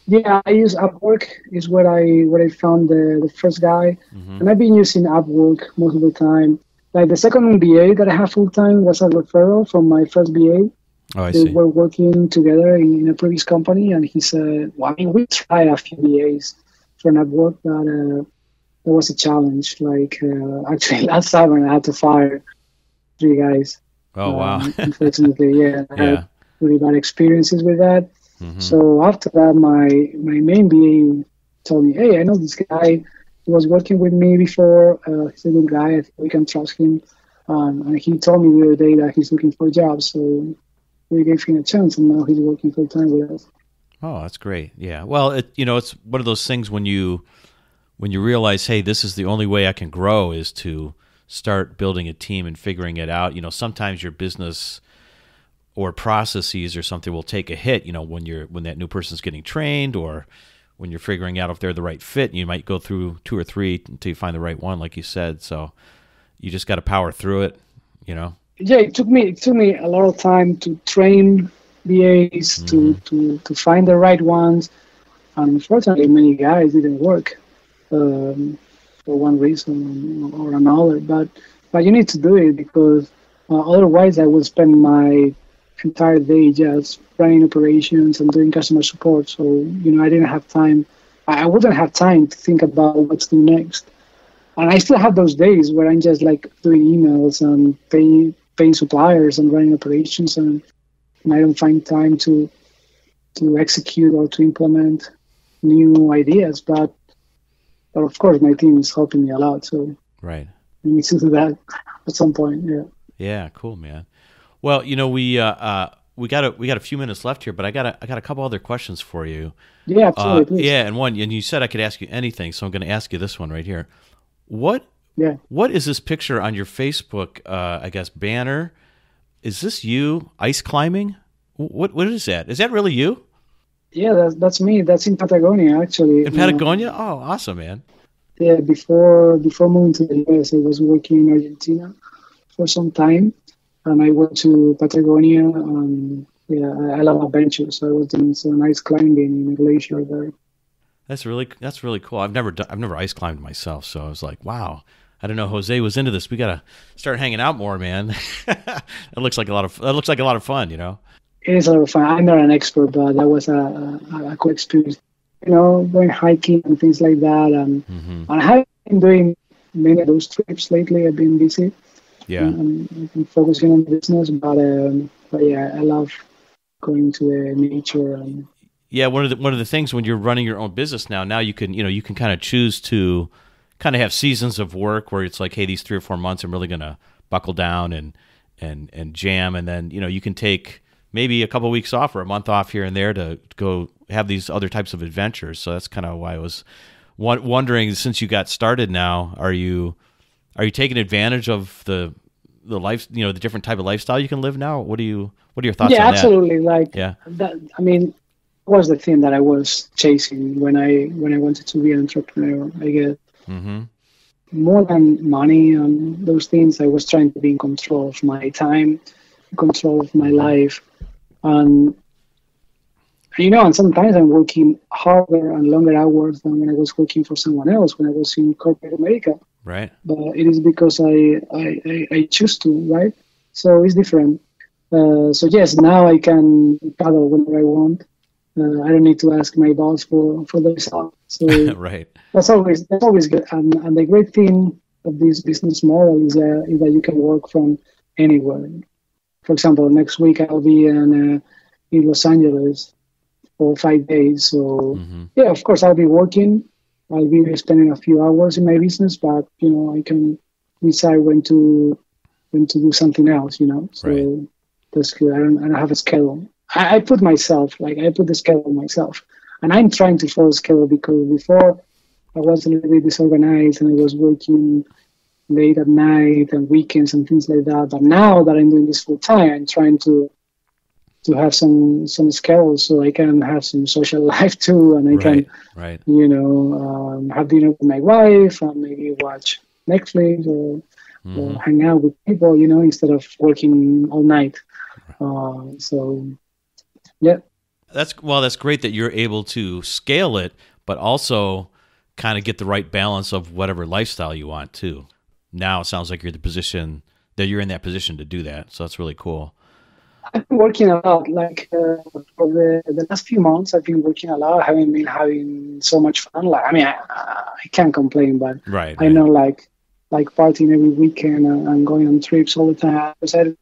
Yeah, I use Upwork. Is where I found the first guy, and I've been using Upwork most of the time. Like the second BA that I have full time was a referral from my first BA. Oh, I see. They were working together in a previous company, and he said, "Well, I mean, we tried a few BAs for Upwork, but that was a challenge. Actually, last summer I had to fire 3 guys. Oh, wow. Unfortunately, yeah. I had really bad experiences with that. So after that, my main BA told me, hey, I know this guy. He was working with me before. He's a good guy. I think we can trust him. And he told me the other day that he's looking for a job. So we gave him a chance, and now he's working full-time with us. Oh, that's great. Yeah. Well, it's one of those things when you realize, hey, this is the only way I can grow is to start building a team and figuring it out. Sometimes your business or processes or something will take a hit, when that new person's getting trained, or when you're figuring out if they're the right fit. You might go through 2 or 3 until you find the right one, like you said. So, you just got to power through it, you know? Yeah, it took me a lot of time to train VAs, to find the right ones. And unfortunately, many guys didn't work for one reason or another. But you need to do it because otherwise I will spend my entire day just running operations and doing customer support. So, I didn't have time. I wouldn't have time to think about what to do next. And I still have those days where I'm just like doing emails and paying suppliers and running operations, and I don't find time to execute or to implement new ideas. But of course, my team is helping me a lot. So right, we need to do that at some point. Yeah. Yeah. Cool, man. Well, we got a few minutes left here, but I got a couple other questions for you. Yeah, absolutely. Yeah, and you said I could ask you anything, so I'm going to ask you this one right here. What is this picture on your Facebook, I guess, banner? Is this you ice climbing? What is that? Is that really you? Yeah, that's me. That's in Patagonia, actually. In Patagonia? Oh, awesome, man. Yeah, before moving to the US, I was working in Argentina for some time, and I went to Patagonia, and I love adventure, so I was doing some ice climbing in a glacier there. That's really cool. I've never ice climbed myself, so I was like, wow. I don't know. Jose was into this. We gotta start hanging out more, man. That looks like a lot of fun, It is a lot of fun. I'm not an expert, but that was a cool experience. Going hiking and things like that, and I have been doing many of those trips lately. I've been busy. Yeah. I've been focusing on business, but yeah, I love going to the nature and. Yeah, one of the things when you're running your own business now you can kind of choose to kind of have seasons of work where it's like, hey, these 3 or 4 months I'm really going to buckle down and jam, and then you can take maybe a couple of weeks off or a month off here and there to go have these other types of adventures. So that's kind of why I was wondering, since you got started now, are you taking advantage of the life, the different type of lifestyle you can live now? What are your thoughts on that? Yeah, absolutely. Like yeah. That, I mean, was the thing that I was chasing when I wanted to be an entrepreneur. I guess more than money and those things, I was trying to be in control of my time, in control of my life, and and sometimes I'm working harder and longer hours than when I was working for someone else when I was in corporate America. Right. But it is because I choose to, right? So it's different. So yes, now I can paddle whenever I want. I don't need to ask my boss for the result. So right. That's always good. And the great thing of this business model is that you can work from anywhere. For example, next week I'll be in Los Angeles for 5 days. So yeah, of course I'll be working. I'll be spending a few hours in my business, but I can decide when to do something else. So right. That's good. I don't have a schedule. I put the schedule myself, and I'm trying to follow schedule because before I was a little bit disorganized and I was working late at night and weekends and things like that. But now that I'm doing this full time, I'm trying to have some schedule so I can have some social life too, and I can have dinner with my wife and maybe watch Netflix or hang out with people, instead of working all night. So. Yeah, that's great that you're able to scale it, but also kind of get the right balance of whatever lifestyle you want too. Now it sounds like you're in that position to do that. So that's really cool. I've been working a lot. Like for the last few months, I've been working a lot. I haven't been having so much fun. Like, I mean, I can't complain, but right. I know like partying every weekend and going on trips all the time. I decided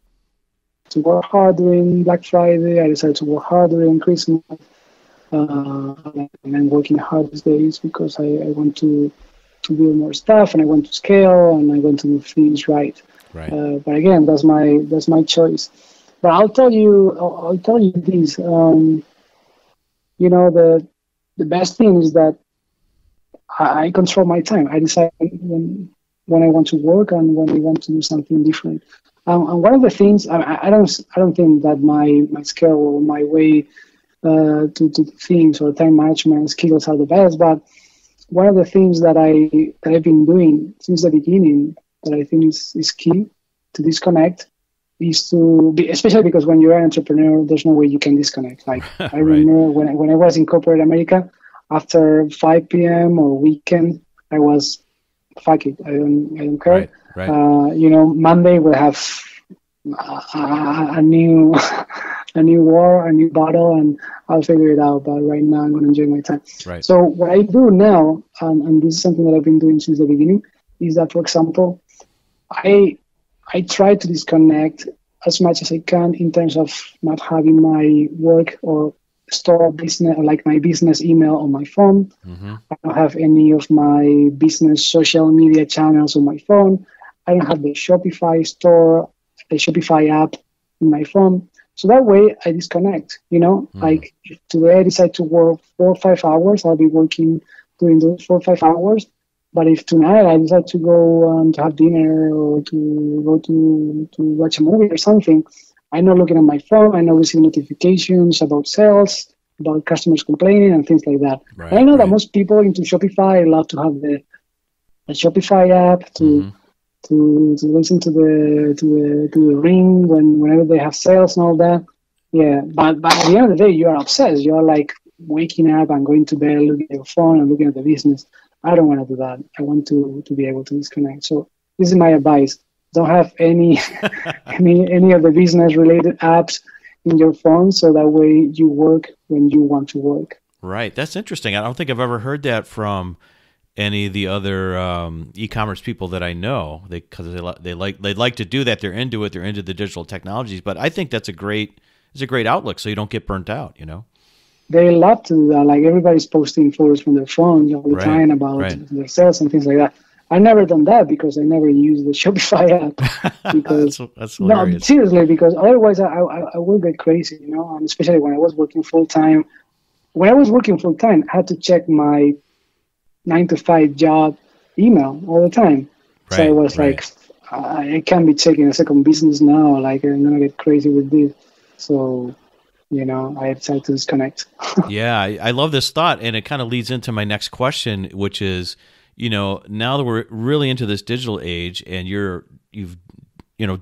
to work hard during Black Friday. I decided to work hard during Christmas. And I'm working hard these days because I want to build more stuff and I want to scale and I want to do things right. Right. But again, that's my choice. But I'll tell you this. The best thing is that I control my time. I decide when I want to work and when I want to do something different. And one of the things I don't think that my skill or my way to do things or time management skills are the best. But one of the things that I've been doing since the beginning that I think is key to disconnect is to be, especially because when you're an entrepreneur, there's no way you can disconnect. Like I remember when I was in corporate America, after 5 p.m. or weekend, I was, fuck it, I don't care. Monday we'll have a new a new war, a new battle, and I'll figure it out. But right now, I'm going to enjoy my time. Right. So what I do now, and this is something that I've been doing since the beginning, is that, for example, I try to disconnect as much as I can in terms of not having my work or store business, or like my business email on my phone. Mm-hmm. I don't have any of my business social media channels on my phone. I don't have the Shopify store, the Shopify app in my phone. So that way I disconnect, like if today I decide to work 4 or 5 hours, I'll be working during those 4 or 5 hours. But if tonight I decide to go to have dinner or to go to watch a movie or something, I'm not looking at my phone. I'm not receiving notifications about sales, about customers complaining and things like that. Right, and I know that most people into Shopify love to have the Shopify app to listen to the ring whenever they have sales and all that. Yeah, but at the end of the day, you are obsessed. You are like waking up and going to bed, looking at your phone and looking at the business. I don't want to do that. I want to be able to disconnect. So this is my advice. Don't have any any of the business related apps in your phone, so that way you work when you want to work. Right. That's interesting. I don't think I've ever heard that from any of the other e-commerce people that I know. Because they like to do that. They're into it. They're into the digital technologies. But I think it's a great outlook, so you don't get burnt out. They love to do that. Like everybody's posting photos from their phone all the time about their sales and things like that. I've never done that because I never use the Shopify app. Because that's hilarious. No, seriously, because otherwise I will get crazy, and especially when I was working full time. When I was working full time, I had to check my 9-to-5 job email all the time. Right, so I was like, I can't be checking a second business now. Like I'm gonna get crazy with this. So I decided to disconnect. Yeah, I love this thought, and it kind of leads into my next question, which is, now that we're really into this digital age, and you've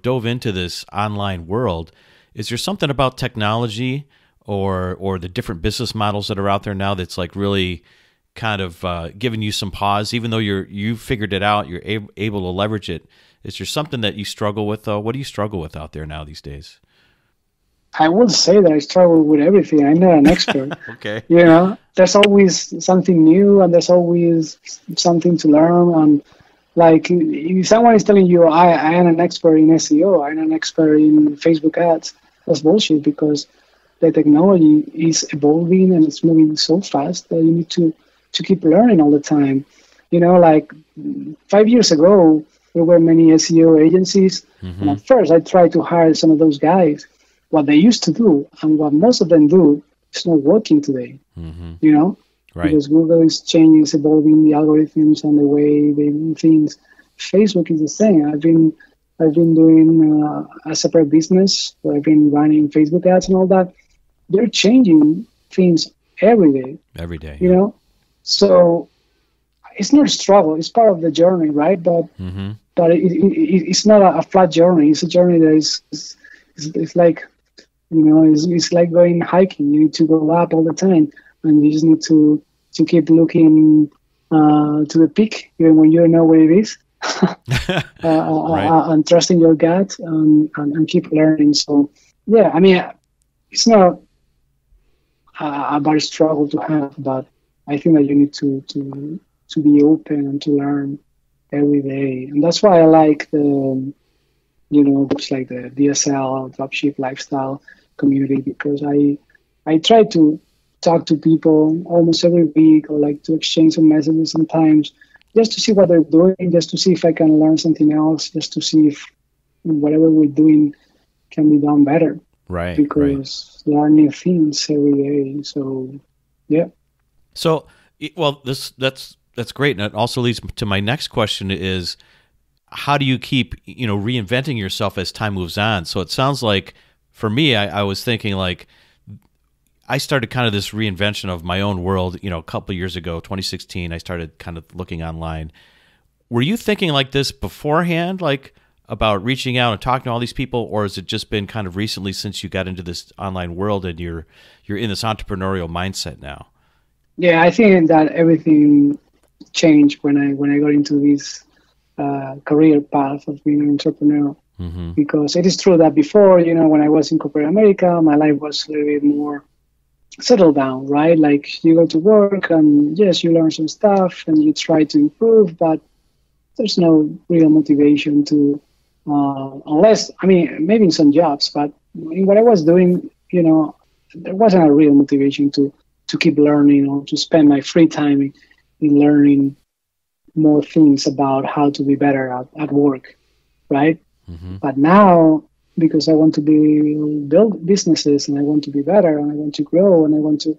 dove into this online world, is there something about technology or the different business models that are out there now that's like really kind of giving you some pause, even though you've figured it out, you're able to leverage it? Is there something that you struggle with, though? What do you struggle with out there now these days? I would say that I struggle with everything. I'm not an expert. Okay. There's always something new and there's always something to learn. And like if someone is telling you, I am an expert in SEO, I'm an expert in Facebook ads, that's bullshit, because the technology is evolving and it's moving so fast that you need to keep learning all the time. Like 5 years ago, there were many SEO agencies. Mm-hmm. And at first I tried to hire some of those guys. What they used to do and what most of them do is not working today, Right. Because Google is changing, it's evolving the algorithms and the way they do things. Facebook is the same. I've been doing a separate business where I've been running Facebook ads and all that. They're changing things every day. Every day. So it's not a struggle. It's part of the journey, right? But it's not a flat journey. It's a journey that it's like, it's like going hiking. You need to go up all the time, and you just need to keep looking to the peak, even when you don't know where it is, and trusting your gut and keep learning. So, yeah, I mean, it's not a bad struggle to have, but I think that you need to be open and to learn every day, and that's why I like the books like the DSL, Dropship Lifestyle community, because I try to talk to people almost every week, or like to exchange some messages sometimes, just to see what they're doing, just to see if I can learn something else, just to see if whatever we're doing can be done better. Right. Because there are new things every day. So, yeah. So, well, that's great. And it also leads to my next question is, how do you keep, reinventing yourself as time moves on? So it sounds like, for me, I was thinking like, I started kind of this reinvention of my own world, a couple of years ago, 2016, I started kind of looking online. were you thinking like this beforehand, like about reaching out and talking to all these people, or has it just been kind of recently since you got into this online world and you're in this entrepreneurial mindset now? Yeah, I think that everything changed when I got into this career path of being an entrepreneur. Mm-hmm. Because it is true that before, when I was in corporate America, my life was a little bit more settled down, right? Like you go to work and yes, you learn some stuff and you try to improve, but there's no real motivation to, unless, maybe in some jobs, but in what I was doing, there wasn't a real motivation to keep learning or to spend my free time in learning more things about how to be better at work, right? Mm-hmm. But now, because I want to build businesses and I want to be better and I want to grow and I want to,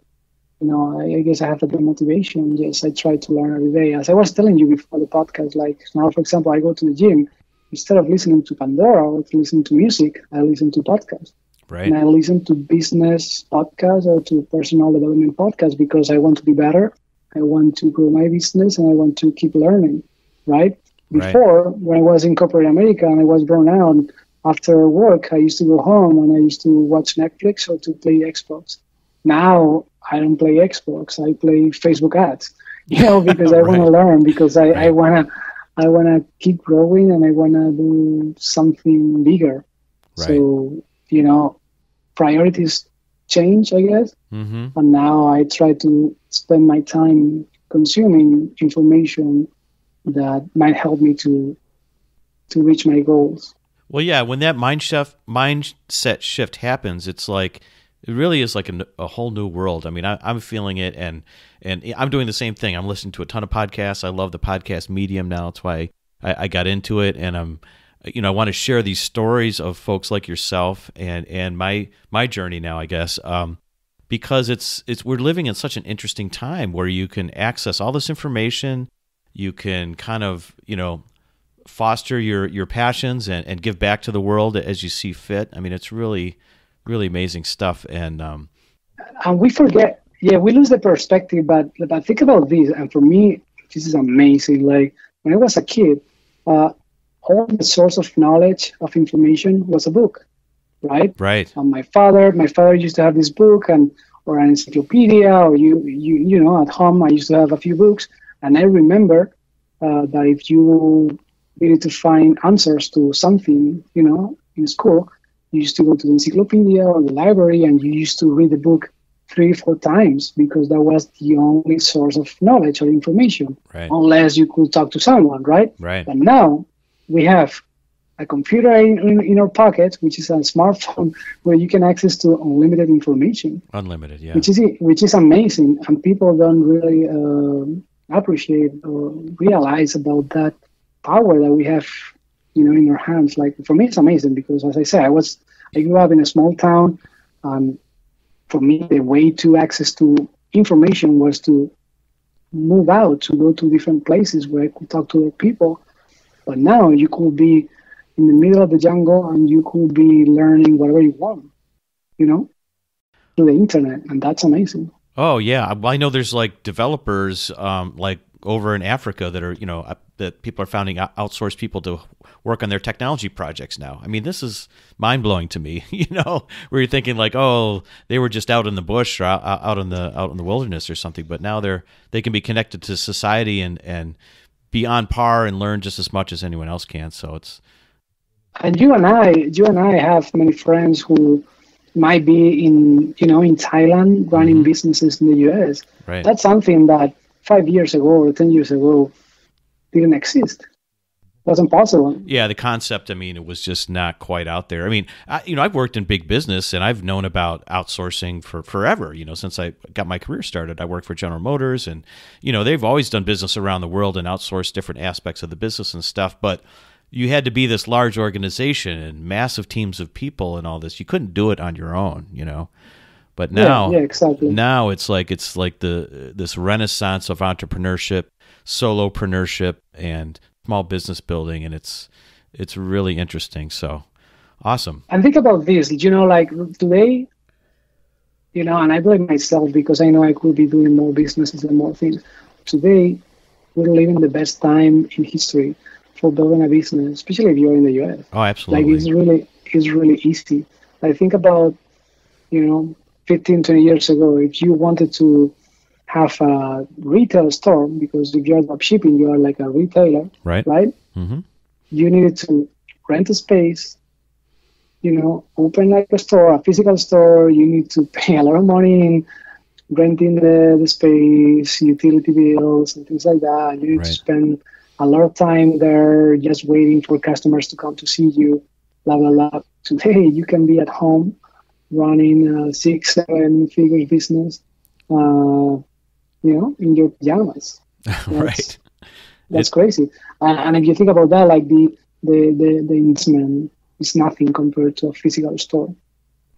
I guess I have a bit of motivation. Yes, I try to learn every day. As I was telling you before the podcast, like now, for example, I go to the gym. Instead of listening to Pandora or to listen to music, I listen to podcasts. Right. And I listen to business podcasts or to personal development podcasts because I want to be better. I want to grow my business and I want to keep learning, right? Before, when I was in corporate America and I was burned out, after work, I used to go home and I used to watch Netflix or to play Xbox. Now, I don't play Xbox. I play Facebook ads, because I want to learn, because I want to keep growing and I want to do something bigger. Right. So, priorities change, I guess. Mm-hmm. And now I try to spend my time consuming information that might help me to reach my goals. Well, yeah, when that mindset shift happens, it's like, it really is like a whole new world. I mean, I'm feeling it, and I'm doing the same thing. I'm listening to a ton of podcasts. I love the podcast medium now. That's why I got into it, and I want to share these stories of folks like yourself and my journey now, I guess, because we're living in such an interesting time where you can access all this information. You can kind of, foster your passions and give back to the world as you see fit. I mean, it's really, really amazing stuff. And we forget, we lose the perspective, but think about this. And for me, this is amazing. Like when I was a kid, all the source of knowledge, of information was a book, right? Right. My father used to have this book or an encyclopedia, or at home, I used to have a few books. And I remember that if you needed to find answers to something, in school, you used to go to the encyclopedia or the library and you used to read the book 3-4 times because that was the only source of knowledge or information, right. Unless you could talk to someone, right? Right. But now we have a computer in our pocket, which is a smartphone where you can access to unlimited information. Unlimited, yeah. Which is amazing, and people don't really appreciate or realize about that power that we have, in our hands. Like for me, it's amazing because, as I said, I grew up in a small town, and for me, the way to access to information was to move out, to go to different places where I could talk to other people. But now you could be in the middle of the jungle and you could be learning whatever you want, through the internet, and that's amazing. Oh yeah, I know there's like developers like over in Africa that are that people are finding outsource people to work on their technology projects now. I mean, this is mind blowing to me. Where you're thinking like, oh, they were just out in the bush or out in the wilderness or something, but now they can be connected to society and be on par and learn just as much as anyone else can. So it's. And you and I have many friends who might be in Thailand running mm-hmm. businesses in the US. Right. That's something that 5 years ago or 10 years ago didn't exist. It wasn't possible. Yeah, the concept, it was just not quite out there. I've worked in big business and I've known about outsourcing for forever, since I got my career started. I worked for General Motors and, they've always done business around the world and outsourced different aspects of the business and stuff. But you had to be this large organization and massive teams of people and all this. You couldn't do it on your own, But now, exactly. Now it's like this renaissance of entrepreneurship, solopreneurship, and small business building, and it's really interesting. So awesome. And think about this, like today, and I blame myself because I know I could be doing more businesses and more things. Today, we're living the best time in history for building a business, especially if you're in the US. Oh, absolutely. Like it's really easy. I think about, 15, 20 years ago, if you wanted to have a retail store, because if you're dropshipping, you are like a retailer, right? Mm-hmm. You needed to rent a space, open like a store, a physical store. You need to pay a lot of money in renting the space, utility bills, and things like that. You need to spend a lot of time there just waiting for customers to come to see you, blah, blah, blah. Today, you can be at home running a 6-7 figure business, in your pajamas. Right. That's crazy. And if you think about that, like the investment is nothing compared to a physical store.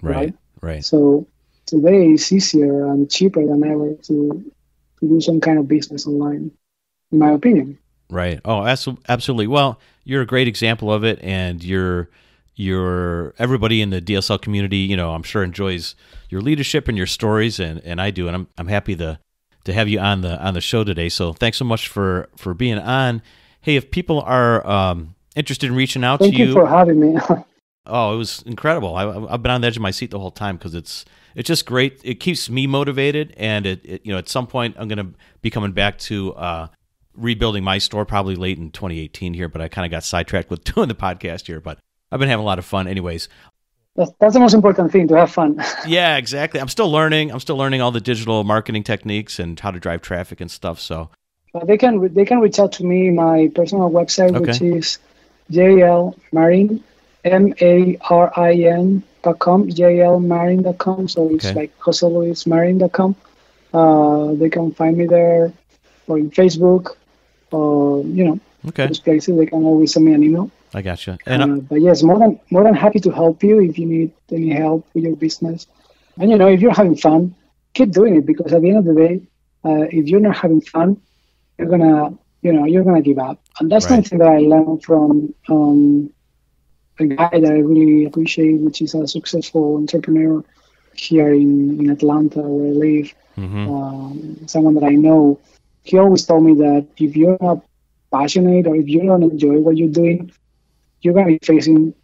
Right. So today it's easier and cheaper than ever to do some kind of business online, in my opinion. Right. Oh, absolutely. Well, you're a great example of it, and you're everybody in the DSL community, I'm sure enjoys your leadership and your stories, and I do, and I'm happy to have you on the show today. So thanks so much for being on. Hey, if people are interested in reaching out to you, thank you for having me. Oh, it was incredible. I've been on the edge of my seat the whole time because it's just great. It keeps me motivated, and it at some point I'm going to be coming back to rebuilding my store probably late in 2018 here, but I kind of got sidetracked with doing the podcast here, but I've been having a lot of fun anyways. That's the most important thing, to have fun. Yeah, exactly. I'm still learning all the digital marketing techniques and how to drive traffic and stuff. So they can reach out to me, my personal website, which is JLMarin, MARIN.com, JLMarin.com. So it's like JoseLuisMarin.com. They can find me there, or in Facebook, or those places. They can always send me an email. I gotcha. But yes, more than happy to help you if you need any help with your business. And if you're having fun, keep doing it, because at the end of the day, if you're not having fun, you're gonna give up. And that's something that I learned from a guy that I really appreciate, which is a successful entrepreneur here in Atlanta, where I live. Mm-hmm. Someone that I know. He always told me that if you're not passionate, or if you don't enjoy what you're doing, you're going to be facing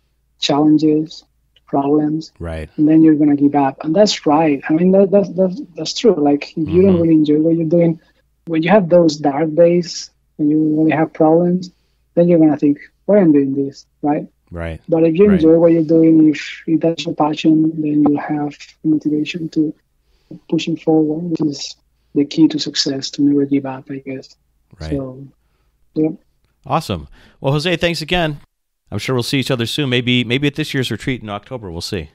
challenges, problems, right? And then you're going to give up. And that's right. I mean, that's true. Like, if you don't really enjoy what you're doing, when you have those dark days, when you really have problems, then you're going to think, why am I doing this, right? Right. But if you enjoy what you're doing, if that's your passion, then you'll have motivation to pushing forward, which is the key to success, to never give up, I guess. Right. So, yeah. Awesome. Well, Jose, thanks again. I'm sure we'll see each other soon. Maybe at this year's retreat in October. We'll see.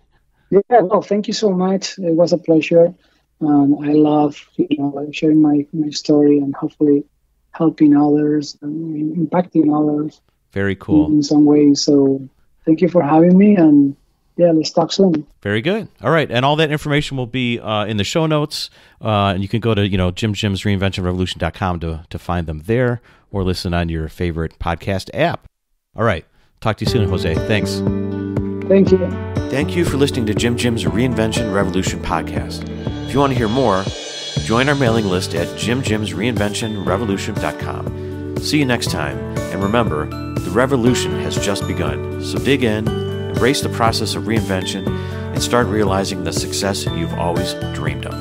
Yeah, well, thank you so much. It was a pleasure. I love sharing my story and hopefully helping others and impacting others. Very cool. In some way. So thank you for having me, and let's talk soon. Very good. All right. And all that information will be in the show notes. And you can go to, JimJim'sReinventionRevolution.com to find them there, or listen on your favorite podcast app. All right. Talk to you soon, Jose. Thanks. Thank you. Thank you for listening to Jim Jim's Reinvention Revolution podcast. If you want to hear more, join our mailing list at JimJim'sReinventionRevolution.com. See you next time. And remember, the revolution has just begun. So dig in, embrace the process of reinvention, and start realizing the success you've always dreamed of.